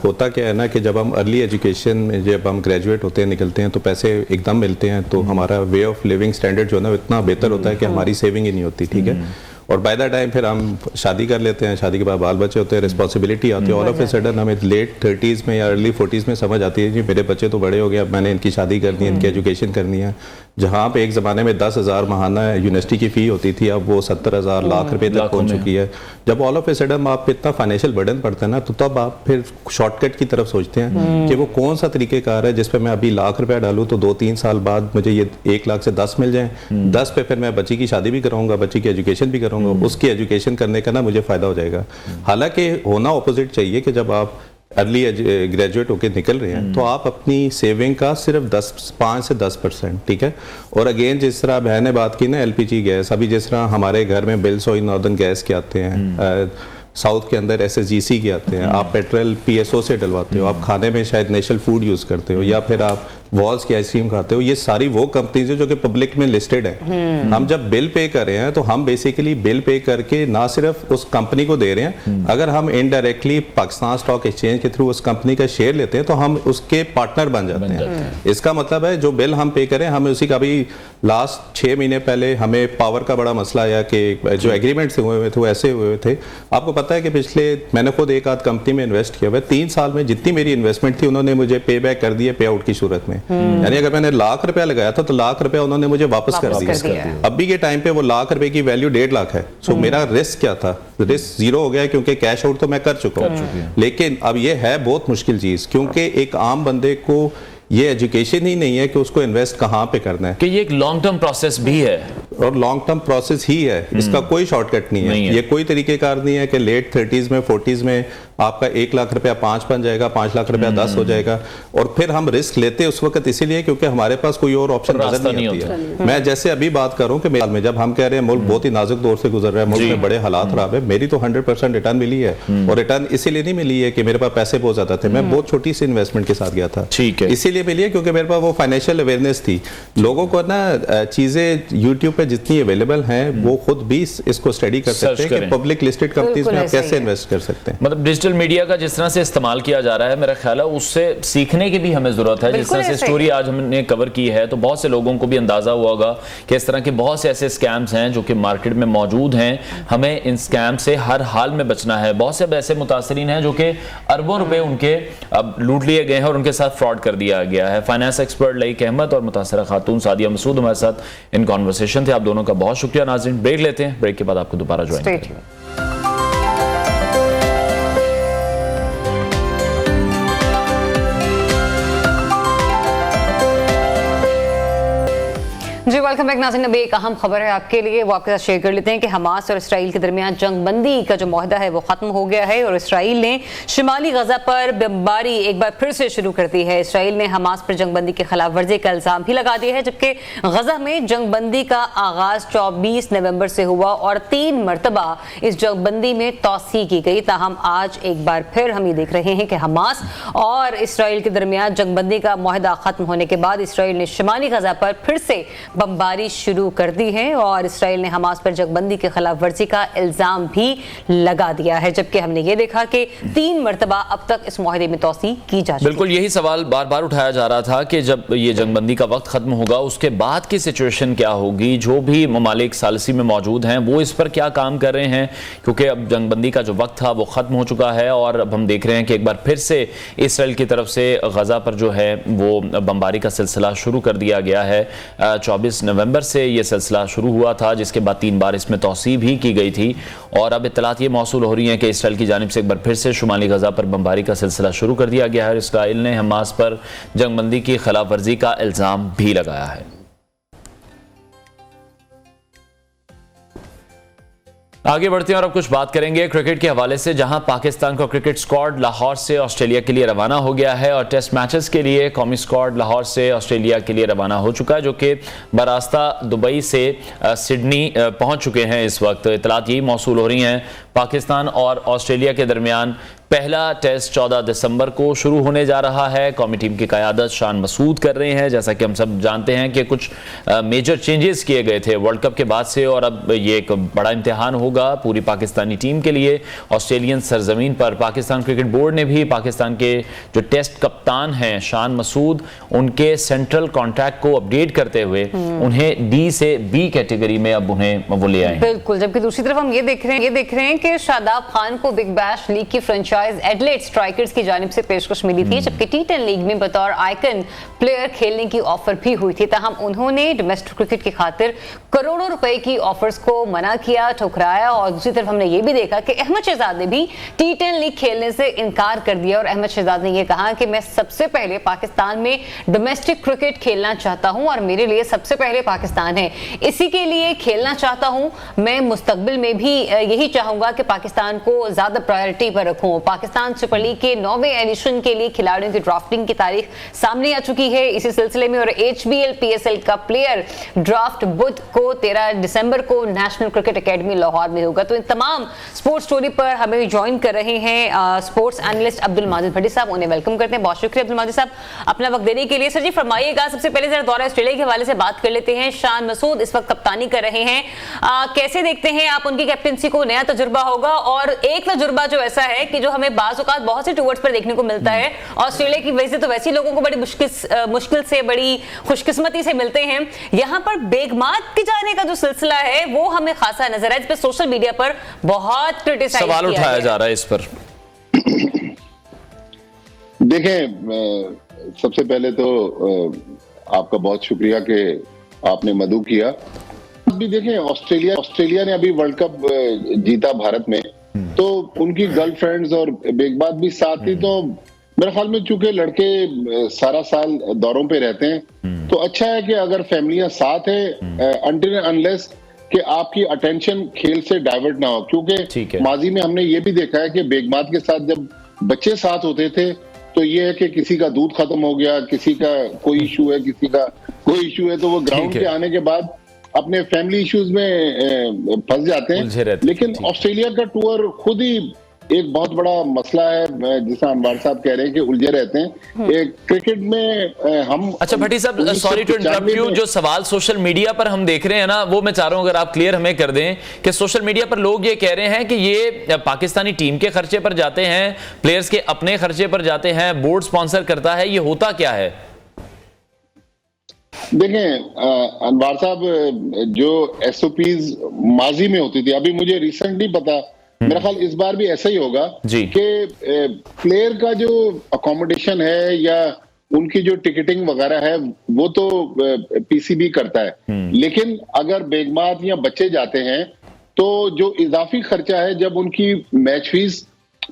होता क्या है ना कि जब हम अर्ली एजुकेशन में जब हम ग्रेजुएट होते हैं, निकलते हैं, तो पैसे एकदम मिलते हैं, तो हमारा वे ऑफ लिविंग स्टैंडर्ड जो है ना इतना बेहतर होता है कि हमारी सेविंग ही नहीं होती, ठीक है। और बाय द टाइम फिर हम शादी कर लेते हैं, शादी के बाद बाल बच्चे होते हैं, रिस्पॉन्सिबिलिटी आती है, ऑल ऑफ ए सडन हमें लेट 30s में या अर्ली 40s में समझ आती है जी मेरे बच्चे तो बड़े हो गए, अब मैंने इनकी शादी करनी है, इनकी एजुकेशन करनी है। जहाँ पे एक ज़माने में 10,000 महाना यूनिवर्सिटी की फ़ी होती थी, अब वो 70,000 लाख रुपए तक पहुँच चुकी है। जब ऑल ऑफ ए सडन आप इतना फाइनेंशियल बर्डन पड़ता है ना, तो तब आप फिर शॉर्टकट की तरफ सोचते हैं कि वो कौन सा तरीक़ेकार है जिस पे मैं अभी लाख रुपया डालूँ तो 2-3 साल बाद मुझे ये 1 लाख से 10 मिल जाए, 10 पे फिर मैं बच्ची की शादी भी कराऊंगा, बच्ची की एजुकेशन भी करूंगा, उसकी एजुकेशन करने का ना मुझे फ़ायदा हो जाएगा। हालांकि होना ऑपोजिट चाहिए कि जब आप अर्ली ग्रेजुएट होकर निकल रहे हैं तो आप अपनी सेविंग का सिर्फ 5 से 10%, ठीक है। और अगेन जिस तरह बहन ने बात की ना LPG गैस, अभी जिस तरह हमारे घर में बिल्स और नॉर्दर्न गैस के आते हैं, साउथ के अंदर SSGC के आते हैं, आप पेट्रोल PSO से डलवाते हो, आप खाने में शायद नेशनल फूड यूज़ करते हो, या फिर आप वॉल्स की आइसक्रीम खाते हो, ये सारी वो कंपनीज है जो कि पब्लिक में लिस्टेड है। हम जब बिल पे कर रहे हैं तो हम बेसिकली बिल पे करके ना सिर्फ उस कंपनी को दे रहे हैं, अगर हम इनडायरेक्टली पाकिस्तान स्टॉक एक्सचेंज के थ्रू उस कंपनी का शेयर लेते हैं तो हम उसके पार्टनर बन जाते हैं। इसका मतलब है जो बिल हम पे करें, हमें उसी का भी लास्ट 6 महीने पहले हमें पावर का बड़ा मसला आया कि जो एग्रीमेंट्स हुए हुए थे वो ऐसे हुए थे। आपको पता है कि पिछले मैंने खुद एक आध कंपनी में इन्वेस्ट किया हुआ है, 3 साल में जितनी मेरी इन्वेस्टमेंट थी उन्होंने मुझे पे बैक कर दिए पे आउट की सूरत में। यानी अगर मैंने लाख रुपया लगाया था तो लाख रुपया उन्होंने मुझे वापस कर दिया। अभी के टाइम पे वो लाख रुपए की वैल्यू 1.5 लाख है। सो मेरा रिस्क क्या था? रिस्क जीरो हो गया क्योंकि कैश आउट तो मैं कर चुका हूँ। लेकिन अब ये है बहुत मुश्किल चीज, क्योंकि एक आम बंदे को ये एजुकेशन ही नहीं है कि उसको इन्वेस्ट कहाँ पे करना है, कि ये एक लॉन्ग टर्म प्रोसेस भी है और लॉन्ग टर्म प्रोसेस ही है, इसका कोई शॉर्टकट नहीं है। ये कोई तरीकेकार नहीं है कि लेट 30s में 40s में आपका 1 लाख रुपया 5 बन जाएगा, 5 लाख रुपया 10 हो जाएगा। और फिर हम रिस्क लेते उस वक्त इसीलिए क्योंकि हमारे पास कोई और ऑप्शन नजर नहीं आती है। मैं जैसे अभी बात कर रहा हूँ कि मेरे में जब हम कह रहे हैं मुल्क बहुत ही नाजुक दौर से गुजर रहा है, मुल्क में बड़े हालात खराब है, मेरी तो 100% रिटर्न मिली है। और रिटर्न इसीलिए नहीं मिली है कि मेरे पास पैसे बहुत ज्यादा थे, मैं बहुत छोटी सी इन्वेस्टमेंट के साथ गया था, ठीक है, इसीलिए मिली है क्योंकि मेरे पास वो फाइनेंशियल अवेयरनेस थी। लोगों को ना चीजें यूट्यूब पे जितनी अवेलेबल हैं वो खुद भी इसको स्टडी कर सकते हैं कि पब्लिक लिस्टेड कंपनीज में आप कैसे इन्वेस्ट कर सकते हैं। मतलब डिजिटल मीडिया का जिस तरह से इस्तेमाल किया जा रहा है, मेरा ख्याल है उससे सीखने की भी हमें जरूरत है। जिस तरह से स्टोरी आज हमने कवर की है तो बहुत से लोगों को भी अंदाजा हुआ होगा कि इस तरह के बहुत से ऐसे स्कैम्स हैं जो कि मार्केट में मौजूद हैं। हमें इन स्कैम से हर हाल में बचना है। बहुत से ऐसे मुतासरीन हैं जो कि अरबों रुपए उनके अब लूट लिए गए हैं और उनके साथ फ्रॉड कर दिया गया है। फाइनेंस एक्सपर्ट लईक अहमद और मुतासरा खातून सादिया मसूद हमारे साथ इन कॉन्वर्सेशन थे। आप दोनों का बहुत शुक्रिया। नाज़रीन, ब्रेक लेते हैं, ब्रेक के बाद आपको दोबारा ज्वाइन करेंगे। जी वेलकम बैक नाज़रीन। अब एक अहम खबर है आपके लिए, वो आपके साथ शेयर कर लेते हैं कि हमास और इसराइल के दरमियान जंग बंदी का जो मुआहदा है वो खत्म हो गया है और इसराइल ने शिमाली गजा पर बमबारी एक बार फिर से शुरू कर दी है। इसराइल ने हमास पर जंग बंदी की खिलाफ वर्जी का इल्जाम भी लगा दिया है, जबकि गजा में जंग बंदी का आगाज 24 नवंबर से हुआ और 3 मरतबा इस जंग बंदी में तोसी की गई। ताहम आज एक बार फिर हम ये देख रहे हैं कि हमास और इसराइल के दरमियान जंग बंदी का मुआहदा खत्म होने के बाद इसराइल ने शिमाली गजा पर फिर से बमबारी शुरू कर दी है और इसराइल ने हमास पर जंगबंदी के खिलाफ वर्जी का इल्जाम भी लगा दिया है, जबकि हमने ये देखा कि 3 मरतबा अब तक इस मुआहदे में तोसी की जा चुकी है। बिल्कुल यही सवाल बार बार उठाया जा रहा था कि जब ये जंगबंदी का वक्त खत्म होगा उसके बाद की सिचुएशन क्या होगी। जो भी ममालिक सालिसी में मौजूद हैं वो इस पर क्या काम कर रहे हैं, क्योंकि अब जंगबंदी का जो वक्त था वो खत्म हो चुका है और अब हम देख रहे हैं कि एक बार फिर से इसराइल की तरफ से गजा पर जो है वो बमबारी का सिलसिला शुरू कर दिया गया है। 24 नवंबर से यह सिलसिला शुरू हुआ था, जिसके बाद 3 बार इसमें तौसी भी की गई थी और अब इत्तलात ये मौसूल हो रही हैं कि इसराइल की जानिब से एक बार फिर से शुमाली गजा पर बमबारी का सिलसिला शुरू कर दिया गया है। इसराइल ने हमास पर जंगबंदी की खिलाफ वर्जी का इल्जाम भी लगाया है। आगे बढ़ते हैं और अब कुछ बात करेंगे क्रिकेट के हवाले से, जहां पाकिस्तान का क्रिकेट स्क्वाड लाहौर से ऑस्ट्रेलिया के लिए रवाना हो गया है और टेस्ट मैचेस के लिए कौमी स्क्वाड लाहौर से ऑस्ट्रेलिया के लिए रवाना हो चुका है, जो कि बरास्ता दुबई से सिडनी पहुंच चुके हैं। इस वक्त इतलात यही मौसूल हो रही हैं पाकिस्तान और ऑस्ट्रेलिया के दरमियान पहला टेस्ट 14 दिसंबर को शुरू होने जा रहा है। कौमी टीम की क़यादत शान मसूद कर रहे हैं। जैसा कि हम सब जानते हैं कि कुछ मेजर चेंजेस किए गए थे वर्ल्ड कप के बाद से, और अब ये एक बड़ा इम्तिहान होगा पूरी पाकिस्तानी टीम के लिए ऑस्ट्रेलियन सरजमीन पर। पाकिस्तान क्रिकेट बोर्ड ने भी पाकिस्तान के जो टेस्ट कप्तान हैं शान मसूद, उनके सेंट्रल कॉन्ट्रैक्ट को अपडेट करते हुए उन्हें डी से बी कैटेगरी में अब उन्हें वो ले आए। बिल्कुल, जबकि दूसरी तरफ हम ये देख रहे हैं कि शादाब खान को बिग बैश लीग की फ्रेंचाइज एडिलेड स्ट्राइकर्स की जानिब से पेशकश मिली थी, जबकि टी10 लीग में बतौर आइकन प्लेयर खेलने की ऑफर भी हुई थी। ताहम उन्होंने डोमेस्टिक क्रिकेट की खातिर करोड़ों रुपए की ऑफर्स को मना किया, ठुकराया। और दूसरी तरफ हमने ये भी देखा कि अहमद शहजाद ने भी टी10 लीग खेलने से इनकार कर दिया, और अहमद शहजाद ने यह कहा कि मैं सबसे पहले पाकिस्तान में डोमेस्टिक क्रिकेट खेलना चाहता हूं और मेरे लिए सबसे पहले पाकिस्तान है, इसी के लिए खेलना चाहता हूं। मैं मुस्तकबिल में भी यही चाहूंगा कि पाकिस्तान को ज्यादा प्रायोरिटी पर रखूं। पाकिस्तान सुपर लीग के 9वें एडिशन के लिए खिलाड़ियों की ड्राफ्टिंग की तारीख सामने आ चुकी है इसी सिलसिले में, और HBL PSL का प्लेयर ड्राफ्ट बुध को 13 दिसंबर को नेशनल क्रिकेट एकेडमी लाहौर में होगा। तो इन तमाम स्पोर्ट्स स्टोरी पर हमें ज्वाइन कर रहे हैं स्पोर्ट्स एनालिस्ट अब्दुल माजिद भट्टी साहब। उन्हें वेलकम करते हैं। बहुत शुक्रिया अब्दुल माजिद साहब अपना वक्त देने के लिए। सर जी फरमाइएगा, सबसे पहले जरा दौरा ऑस्ट्रेलिया के हवाले से बात कर लेते हैं। शान मसूद इस वक्त कप्तानी कर रहे हैं, कैसे देखते हैं आप उनकी कैप्टनसी को? नया तजुर्बा होगा, और एक तजुर्बा जो ऐसा है कि जो हमें बाज़ औक़ात बहुत से टूवर्ड्स पर देखने को मिलता है ऑस्ट्रेलिया की वजह से, तो वैसे लोगों को बड़ी मुश्किल से, बड़ी खुशकिस्मती से मिलते हैं। यहाँ पर बेगमात के जाने का जो सिलसिला है वो हमें खासा नजर है, इस पर सोशल मीडिया पर बहुत क्रिटिसाइज सवाल उठाया जा रहा है इस पर। देखें, सबसे पहले तो आपका बहुत शुक्रिया कि आपने मदू किया। अभी देखें, ऑस्ट्रेलिया ने अभी वर्ल्ड कप जीता भारत में, तो उनकी गर्लफ्रेंड्स और बेगबात भी साथ ही, तो मेरे ख्याल में चूंकि लड़के सारा साल दौरों पे रहते हैं तो अच्छा है कि अगर फैमिलियां साथ है, अनटिल अनलेस कि आपकी अटेंशन खेल से डाइवर्ट ना हो। क्योंकि माजी में हमने ये भी देखा है कि बेगमात के साथ जब बच्चे साथ होते थे तो ये है कि किसी का दूध खत्म हो गया, किसी का कोई इशू है, किसी का कोई इशू है, तो वो ग्राउंड पे आने के बाद अपने फैमिली इश्यूज में फंस जाते हैं। लेकिन ऑस्ट्रेलिया का टूर खुद ही एक बहुत बड़ा मसला है, जिसा अनवर साहब कह रहे हैं कि उलझे रहते हैं क्रिकेट में। हम अच्छा भट्टी साहब, सॉरी टू इंटरप्ट यू, जो सवाल सोशल मीडिया पर हम देख रहे हैं ना, वो मैं चाह रहा हूं अगर आप क्लियर हमें कर दें कि सोशल मीडिया पर लोग ये कह रहे हैं कि ये पाकिस्तानी टीम के खर्चे पर जाते हैं, प्लेयर्स के अपने खर्चे पर जाते हैं, बोर्ड स्पॉन्सर करता है, ये होता क्या है? देखें अनवर साहब, जो SOPs माजी में होती थी, अभी मुझे रिसेंटली पता, मेरा ख्याल इस बार भी ऐसा ही होगा कि प्लेयर का जो अकोमोडेशन है या उनकी जो टिकटिंग वगैरह है वो तो PCB करता है। लेकिन अगर बेगमात या बच्चे जाते हैं तो जो इजाफी खर्चा है, जब उनकी मैच फीस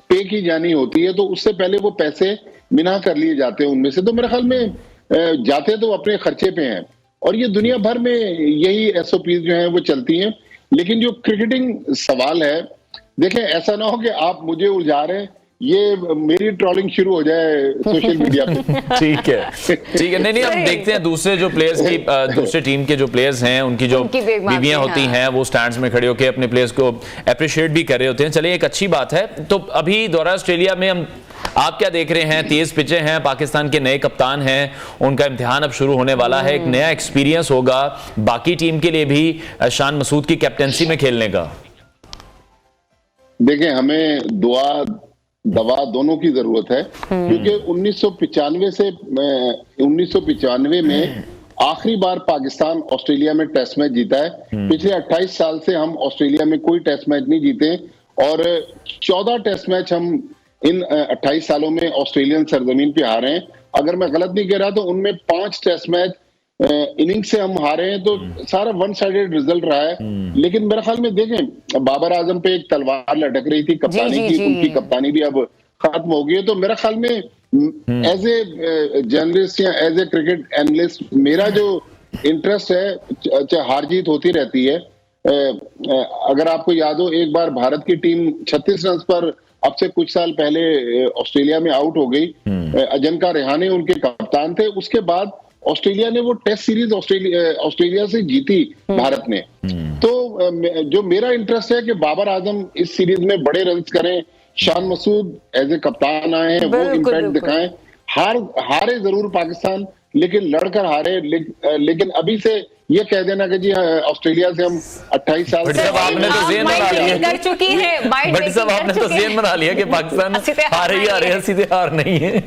पे की जानी होती है तो उससे पहले वो पैसे मिना कर लिए जाते हैं उनमें से। तो मेरे ख्याल में जाते तो अपने खर्चे पे हैं, और ये दुनिया भर में यही SOPs जो हैं वो चलती हैं। लेकिन जो क्रिकेटिंग सवाल है, देखें ऐसा ना हो कि आप मुझे उलझा रहे हैं, ये मेरी ट्रोलिंग शुरू हो जाए सोशल मीडिया पे। ठीक है, नहीं हम देखते हैं दूसरे जो प्लेयर्स की, दूसरे टीम के जो प्लेयर्स हैं उनकी जो बीवियां होती हैं वो स्टैंड्स में खड़े होकर अपने प्लेयर्स को अप्रिशिएट भी कर रहे होते हैं। चलिए, एक अच्छी बात है। तो अभी दौरा ऑस्ट्रेलिया में आप क्या देख रहे हैं? तेज पिचें हैं, पाकिस्तान के नए कप्तान हैं, उनका इम्तिहान अब शुरू होने वाला है, एक नया एक्सपीरियंस होगा बाकी टीम के लिए भी शान मसूद की कैप्टनसी में खेलने का। देखें, हमें दवा दोनों की जरूरत है, क्योंकि 1995 में आखिरी बार पाकिस्तान ऑस्ट्रेलिया में टेस्ट मैच जीता है। पिछले 28 साल से हम ऑस्ट्रेलिया में कोई टेस्ट मैच नहीं जीते, और 14 टेस्ट मैच हम इन 28 सालों में ऑस्ट्रेलियन सरजमीन पे हारे हैं। अगर मैं गलत नहीं कह रहा तो उनमें 5 टेस्ट मैच इनिंग से हम हारे हैं, तो सारा वन साइडेड रिजल्ट रहा है। लेकिन मेरे ख्याल में देखें, बाबर आजम पे एक तलवार लटक रही थी कप्तानी की, उनकी कप्तानी भी अब खत्म हो गई है। तो मेरे ख्याल में एज ए जर्नलिस्ट या एज ए क्रिकेट एनालिस्ट मेरा जो इंटरेस्ट है, चाहे हार जीत होती रहती है। अगर आपको याद हो, एक बार भारत की टीम 36 रन पर अब से कुछ साल पहले ऑस्ट्रेलिया में आउट हो गई। अजंका रेहाने उनके कप्तान थे। उसके बाद ऑस्ट्रेलिया ने वो टेस्ट सीरीज ऑस्ट्रेलिया से जीती भारत ने। तो जो मेरा इंटरेस्ट है कि बाबर आजम इस सीरीज में बड़े रन करें, शान मसूद एज ए कप्तान आए हैं, वो इम्पैक्ट दिखाएं। हारे जरूर पाकिस्तान, लेकिन लड़कर हारे। लेकिन अभी से ये कह देना कि जी ऑस्ट्रेलिया से हम 28 साल से आपने तो ज़हन बना लिया कर चुकी है, बट साहब आपने तो ज़हन बना लिया कि पाकिस्तान हार ही आ रहे हैं, सीधे हार नहीं है।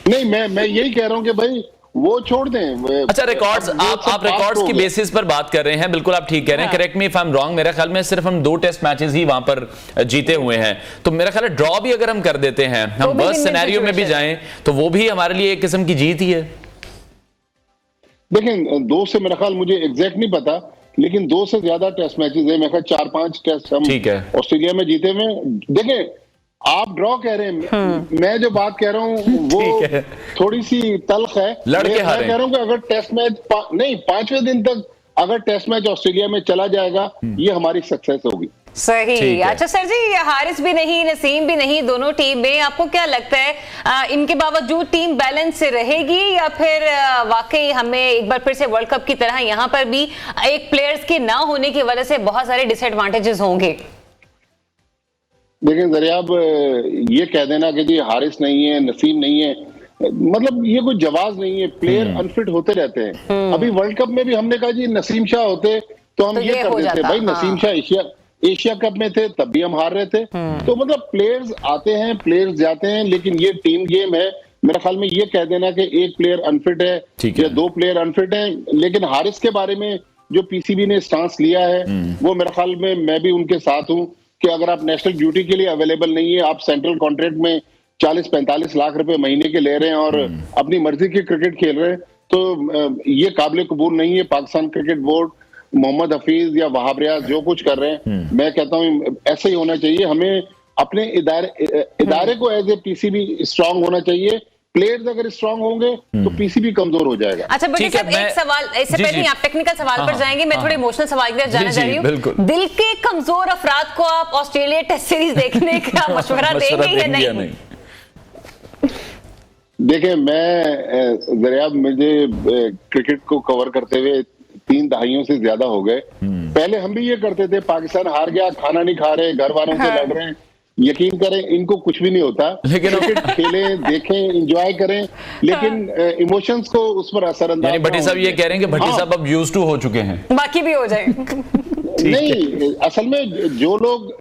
नहीं, मैं यही कह रहा हूं कि भाई वो छोड़ दें। अच्छा, रिकॉर्ड्स आप रिकॉर्ड्स की बेसिस पर बात कर रहे हैं, बिल्कुल आप ठीक कह रहे हैं। Correct me if I am wrong, मेरा ख्याल में सिर्फ हम 2 टेस्ट मैचेस ही वहां पर जीते हुए हैं। तो मेरा ख्याल है ड्रॉ भी अगर हम कर देते हैं, हम वर्स्ट सिनेरियो में भी जाएं, तो वो भी हमारे लिए एक किस्म की जीत ही है। देखें, 2 से मेरा ख्याल, मुझे एग्जैक्ट नहीं पता, लेकिन 2 से ज्यादा टेस्ट मैचेस है। मेरा ख्याल 4-5 टेस्ट हम ऑस्ट्रेलिया में जीते हुए। देखें, आप ड्रॉ कह रहे हैं, मैं जो बात कह रहा हूं वो थोड़ी सी तल्ख है। मैं कह रहा हूं कि अगर टेस्ट मैच नहीं 5वें दिन तक अगर टेस्ट मैच ऑस्ट्रेलिया में चला जाएगा, ये हमारी सक्सेस होगी। सही। अच्छा सर जी, हारिस भी नहीं, नसीम भी नहीं, दोनों टीम में आपको क्या लगता है इनके बावजूद टीम बैलेंस से रहेगी, या फिर वाकई हमें एक बार फिर से वर्ल्ड कप की तरह यहाँ पर भी एक प्लेयर्स के ना होने की वजह से बहुत सारे डिसएडवांटेजेस होंगे? देखिए जरियाब, ये कह देना कि जी हारिस नहीं है, नसीम नहीं है, मतलब ये कोई जवाब नहीं है। प्लेयर अनफिट होते रहते हैं। अभी वर्ल्ड कप में भी हमने कहा जी नसीम शाह होते तो हम ये कर देते भाई। नसीम शाह एशिया कप में थे, तब भी हम हार रहे थे। तो मतलब प्लेयर्स आते हैं, प्लेयर्स जाते हैं, लेकिन ये टीम गेम है। मेरे ख्याल में ये कह देना कि एक प्लेयर अनफिट है या 2 प्लेयर अनफिट है। लेकिन हारिस के बारे में जो पीसीबी ने स्टांस लिया है, वो मेरे ख्याल में मैं भी उनके साथ हूं कि अगर आप नेशनल ड्यूटी के लिए अवेलेबल नहीं है, आप सेंट्रल कॉन्ट्रैक्ट में 40-45 लाख रुपए महीने के ले रहे हैं और अपनी मर्जी की क्रिकेट खेल रहे हैं, तो ये काबिल कबूल नहीं है। पाकिस्तान क्रिकेट बोर्ड, मोहम्मद हफीज या वहाब रियाज जो कुछ कर रहे हैं, मैं कहता हूं ऐसे ही होना चाहिए। हमें अपने इदारे को एज ए पीसीबी स्ट्रांग होना चाहिए। प्लेयर्स अगर स्ट्रांग होंगे तो पीसीबी कमजोर हो जाएगा। अच्छा बड़ी साहब, एक सवाल इससे पहले आप टेक्निकल सवाल पर जाएंगे, मैं थोड़े इमोशनल सवाल की तरफ जाना चाह रही हूँ। दिल के कमजोर अफराद को आप ऑस्ट्रेलिया टेस्ट सीरीज देखने का मशवरा देंगे या नहीं? देखिए, मैं जरियाब, मुझे क्रिकेट को कवर करते हुए 3 दहाइयों से ज्यादा हो गए। पहले हम भी ये करते थे, पाकिस्तान हार गया, खाना नहीं खा रहे, घर वालों से लड़ रहे हैं। यकीन करें, इनको कुछ भी नहीं होता। लेकिन क्रिकेट खेलें, देखें, एंजॉय करें, लेकिन इमोशंस को उस पर असरअंदाज। यानी भट्टी साहब ये कह रहे हैं कि भट्टी साहब अब यूज्ड टू हो चुके हैं, बाकी भी हो जाए। नहीं, असल में जो लोग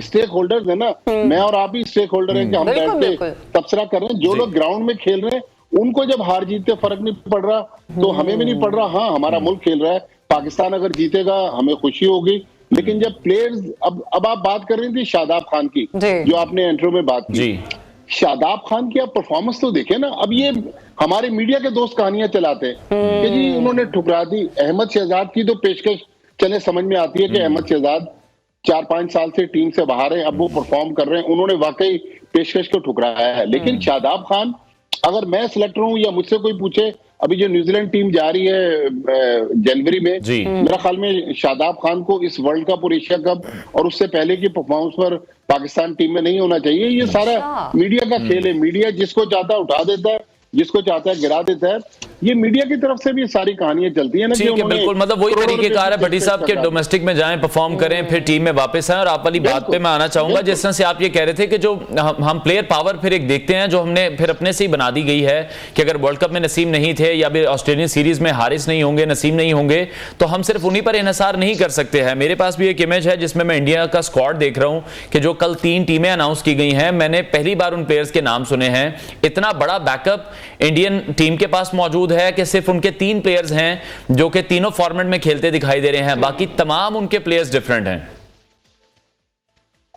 स्टेक होल्डर्स है ना, मैं और आप ही स्टेक होल्डर हैं कि हम बैठ के तबसरा कर रहे हैं। जो लोग ग्राउंड में खेल रहे हैं, उनको जब हार जीत से फर्क नहीं पड़ रहा, तो हमें भी नहीं पड़ रहा। हाँ, हमारा मुल्क खेल रहा है, पाकिस्तान अगर जीतेगा हमें खुशी होगी। लेकिन जब प्लेयर्स, अब आप बात कर रही थी शादाब खान की, जो आपने इंट्रो में बात की, शादाब खान की आप परफॉर्मेंस तो देखें ना। अब ये हमारे मीडिया के दोस्त कहानियां चलाते हैं कि जी उन्होंने ठुकरा दी। अहमद शहजाद की तो पेशकश चले समझ में आती है कि अहमद शहजाद 4-5 साल से टीम से बाहर है, अब वो परफॉर्म कर रहे हैं, उन्होंने वाकई पेशकश को ठुकराया है। लेकिन शादाब खान, अगर मैं सिलेक्टर हूं या मुझसे कोई पूछे, अभी जो न्यूजीलैंड टीम जा रही है जनवरी में, मेरा ख्याल में शादाब खान को इस वर्ल्ड कप और एशिया कप और उससे पहले की परफॉर्मेंस पर पाकिस्तान टीम में नहीं होना चाहिए। ये सारा मीडिया का खेल है। मीडिया जिसको चाहता है उठा देता है, जिसको चाहता है गिरा देता है। ये मीडिया की तरफ से भी सारी कहानियां चलती है ना। ठीक है, बिल्कुल, मतलब वही तरीकेकार है भट्टी साहब के, डोमेस्टिक में जाएं, परफॉर्म करें, फिर टीम में वापस आए। और आप वाली बात पे मैं आना चाहूंगा, जिस तरह से आप ये कह रहे थे कि जो हम प्लेयर पावर फिर एक देखते हैं, जो हमने फिर अपने से ही बना दी गई है कि अगर वर्ल्ड कप में नसीम नहीं थे या फिर ऑस्ट्रेलियन सीरीज में हारिस नहीं होंगे, नसीम नहीं होंगे, तो हम सिर्फ उन्हीं पर इन्हिसार नहीं कर सकते हैं। मेरे पास भी एक इमेज है जिसमें मैं इंडिया का स्क्वाड देख रहा हूं कि जो कल 3 टीमें अनाउंस की गई हैं, मैंने पहली बार उन प्लेयर्स के नाम सुने हैं। इतना बड़ा बैकअप इंडियन टीम के पास मौजूद है कि सिर्फ उनके 3 प्लेयर्स हैं जो कि तीनों फॉर्मेट में खेलते दिखाई दे रहे हैं, बाकी तमाम उनके प्लेयर्स डिफरेंट हैं।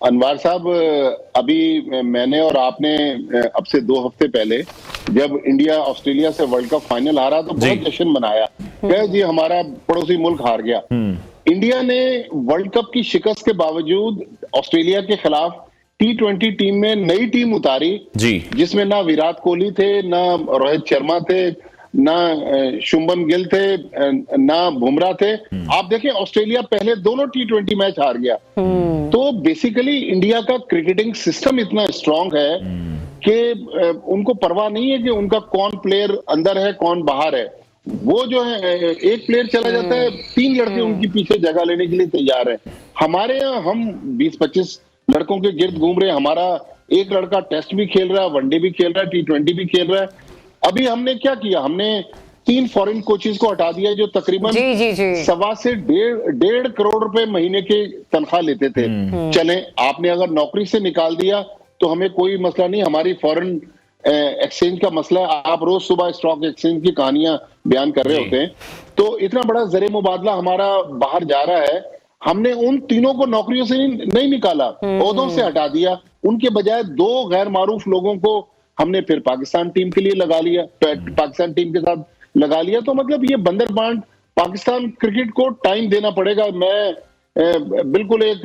अनवर साहब, अभी मैंने और आपने अब से 2 हफ्ते पहले जब इंडिया ऑस्ट्रेलिया से वर्ल्ड कप फाइनल हारा तो बहुत जश्न मनाया कि जी हमारा पड़ोसी मुल्क हार गया। इंडिया ने वर्ल्ड कप की शिकस्त के बावजूद ऑस्ट्रेलिया के खिलाफ T20 टीम में नई टीम उतारी, जिसमें ना विराट कोहली थे, ना रोहित शर्मा थे, ना शुभमन गिल थे, ना बुमराह थे। आप देखें, ऑस्ट्रेलिया पहले दोनों T20 मैच हार गया। तो बेसिकली इंडिया का क्रिकेटिंग सिस्टम इतना स्ट्रांग है कि उनको परवाह नहीं है कि उनका कौन प्लेयर अंदर है कौन बाहर है। वो जो है एक प्लेयर चला जाता है, 3 लड़के उनके पीछे जगह लेने के लिए तैयार है। हमारे यहाँ हम 20-25 लड़कों के गिर्द घूम रहे हैं। हमारा एक लड़का टेस्ट भी खेल रहा है, वनडे भी खेल रहा है, T20 भी खेल रहा है। अभी हमने क्या किया, हमने 3 फॉरेन कोचेस को हटा दिया जो तकरीबन 1.25 से 1.5 करोड़ रुपए महीने के तनख्वाह लेते थे। चले, आपने अगर नौकरी से निकाल दिया तो हमें कोई मसला नहीं, हमारी फॉरेन एक्सचेंज का मसला है। आप रोज सुबह स्टॉक एक्सचेंज की कहानियां बयान कर रहे होते हैं, तो इतना बड़ा ज़र मुबादला हमारा बाहर जा रहा है। हमने उन तीनों को नौकरियों से नहीं निकाला, ओहदों से हटा दिया। उनके बजाय 2 गैर मारूफ लोगों को हमने फिर पाकिस्तान टीम के लिए लगा लिया, पाकिस्तान टीम के साथ लगा लिया। तो मतलब ये बंदरबांट पाकिस्तान क्रिकेट को टाइम देना पड़ेगा। मैं बिल्कुल एक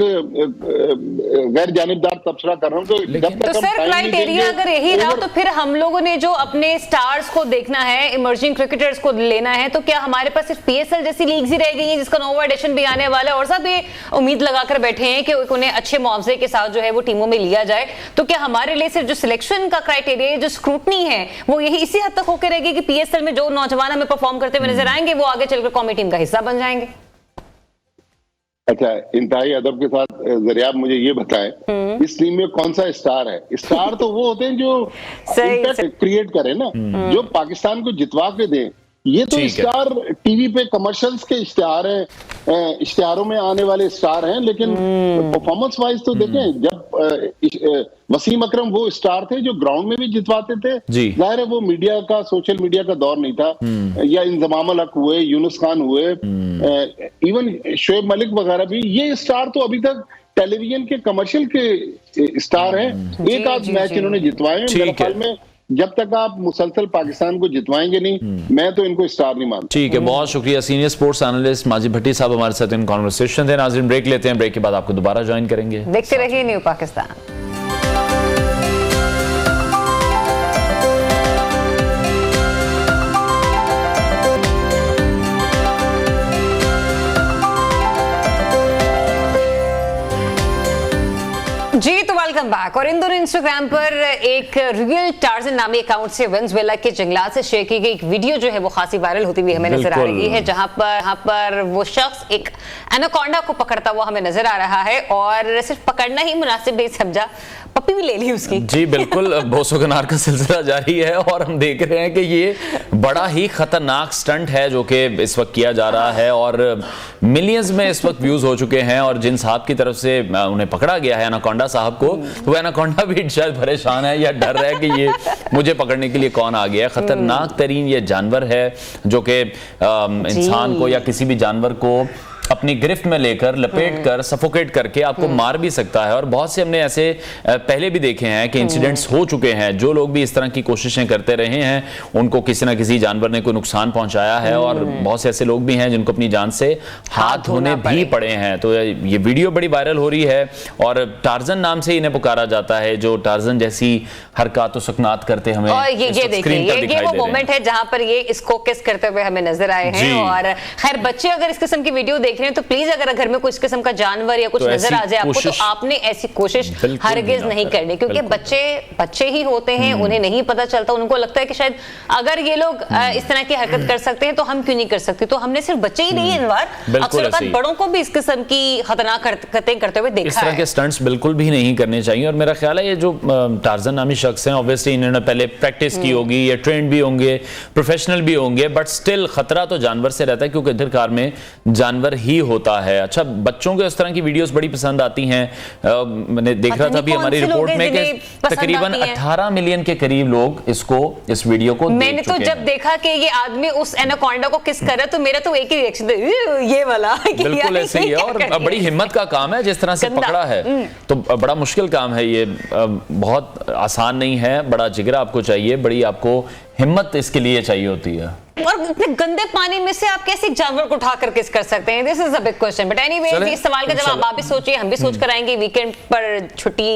गैर जानिबदार तबसरा कर रहा हूँ। तो सर क्राइटेरिया अगर यही रहा तो फिर हम लोगों ने जो अपने स्टार्स को देखना है, इमर्जिंग क्रिकेटर्स को लेना है, तो क्या हमारे पास सिर्फ PSL जैसी लीग्स ही रह गई हैं जिसका नोवा एडिशन भी आने वाला है और सब ये उम्मीद लगाकर बैठे हैं कि उन्हें अच्छे मुआवजे के साथ जो है वो टीमों में लिया जाए? तो क्या हमारे लिए सिर्फ जो सिलेक्शन का क्राइटेरिया, जो स्क्रूटनी है, वो यही इसी हद तक होकर रहेगी कि PSL में जो नौजवान हमें परफॉर्म करते हुए नजर आएंगे वो आगे चलकर कौमी टीम का हिस्सा बन जाएंगे? अच्छा, इंतहाई अदब के साथ जरिए आप मुझे ये बताएं, इस टीम में कौन सा स्टार है? स्टार तो वो होते हैं जो इम्पैक्ट क्रिएट करें ना, जो पाकिस्तान को जितवा के दें। ये तो स्टार टीवी पे कमर्शियल्स के इश्तिहार हैं, इश्तिहारों में आने वाले स्टार हैं, लेकिन परफॉर्मेंस वाइज तो देखें, जब वसीम अकरम वो स्टार थे जो ग्राउंड में भी जितवाते थे। जाहिर है वो मीडिया का, सोशल मीडिया का दौर नहीं था, या इंजमाम अल हक हुए, यूनुस खान हुए, इवन शोएब मलिक वगैरह भी, ये स्टार तो अभी तक टेलीविजन के कमर्शियल के स्टार हैं। एक आध मैच इन्होंने जितवाए हैं। मेरे ख्याल में जब तक आप मुसलसल पाकिस्तान को जितवाएंगे नहीं, मैं तो इनको स्टार नहीं मानता। ठीक है, बहुत शुक्रिया। सीनियर स्पोर्ट्स एनालिस्ट माजिद भट्टी साहब हमारे साथ इन कॉन्वर्सेशन थे। नाज़रीन, ब्रेक लेते हैं, ब्रेक के बाद आपको दोबारा ज्वाइन करेंगे। देखते रहिए न्यू पाकिस्तान। जी तो वेलकम बैक। और इन दोनों इंस्टाग्राम पर एक रियल टार्जन नामी अकाउंट से वेनेजुएला के जंगलात से शेयर की गई एक वीडियो जो है वो खासी वायरल होती हुई हमें नजर आ रही है, जहां पर वो शख्स एक एनाकोंडा को पकड़ता हुआ हमें नजर आ रहा है और सिर्फ पकड़ना ही मुनासिब नहीं समझा, पप्पी भी ले ली उसकी। जी बिल्कुल, बोसो कनार का सिलसिला जारी है और हम देख रहे हैं कि ये बड़ा ही खतरनाक स्टंट है जो कि इस वक्त किया जा रहा है और मिलियंस में इस वक्त व्यूज हो चुके हैं। और जिन साहब की तरफ से उन्हें पकड़ा गया है, एनाकोंडा साहब को, वो एनाकोंडा भी शायद परेशान है या डर रहा है कि ये मुझे पकड़ने के लिए कौन आ गया है। खतरनाक तरीन ये जानवर है जो कि इंसान को या किसी भी जानवर को अपनी गिरफ्त में लेकर लपेट कर सफोकेट करके आपको मार भी सकता है। और बहुत से हमने ऐसे पहले भी देखे हैं कि इंसिडेंट्स हो चुके हैं। जो लोग भी इस तरह की कोशिशें करते रहे हैं उनको किसी ना किसी जानवर ने कोई नुकसान पहुंचाया है और बहुत से ऐसे लोग भी हैं जिनको अपनी जान से हाथ धोने भी पड़े हैं। तो ये वीडियो बड़ी वायरल हो रही है और टार्जन नाम से इन्हें पुकारा जाता है, जो टार्जन जैसी हरकत सुकनात करते हमें। और ये देखिए, ये वो मोमेंट है जहां पर ये इसको किस करते हुए हमें नजर आए हैं। और खैर, बच्चे अगर इस किस्म की वीडियो देख रहे हैं तो प्लीज अगर घर में कुछ किस्म का जानवर या कुछ तो नजर आ जाए आपको, तो आपने ऐसी कोशिश हरगिज नहीं करनी, क्योंकि बच्चे ही होते हैं, उन्हें नहीं पता चलता। उनको लगता है कि शायद अगर ये लोग इस तरह की हरकत कर सकते हैं तो हम क्यों नहीं कर सकते। तो हमने सिर्फ बच्चे ही नहीं है, अक्सर बड़ों को भी इस किस्म की खतरनाक हरकतें करते हुए देखा है। इस तरह के स्टंट्स बिल्कुल भी नहीं करने चाहिए। और मेरा ख्याल है ये जो टार्जन नामी शख्स हैं, ऑब्वियसली इन्होंने पहले प्रैक्टिस की होगी, ये ट्रेंड भी होंगे, प्रोफेशनल भी होंगे, बट स्टिल खतरा तो जानवर से रहता है क्योंकि आखिरकार में जानवर ही होता है। अच्छा, बच्चों को इस तरह की वीडियोस बड़ी पसंद आती हैं। मैंने देख रहा था अभी हमारी रिपोर्ट में कि तकरीबन 18 मिलियन के करीब लोग इस वीडियो को मैंने तो जब देखा कि ये आदमी उस एनाकोंडा को किस कर रहा है तो मेरा तो एक ही रिएक्शन था, ये वाला। बिल्कुल ऐसे ही है और बड़ी हिम्मत का काम है जिस तरह से पकड़ा है। तो बड़ा मुश्किल काम है ये, बहुत आसान नहीं है। बड़ा जिगरा आपको चाहिए, बड़ी आपको हिम्मत इसके लिए चाहिए होती है। और इतने गंदे पानी में से आप कैसे जानवर को उठाकर किस कर सकते हैं? This is a big question. But anyways, इस सवाल का जवाब आप भी सोचिए, हम भी सोच कर आएंगे। वीकेंड पर छुट्टी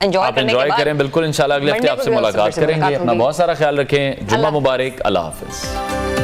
एंजॉय करें बिल्कुल। इंशाल्लाह अगले हफ्ते आपसे मुलाकात करेंगे। अपना बहुत सारा ख्याल रखें। जुम्मा मुबारक। अल्लाह हाफिज।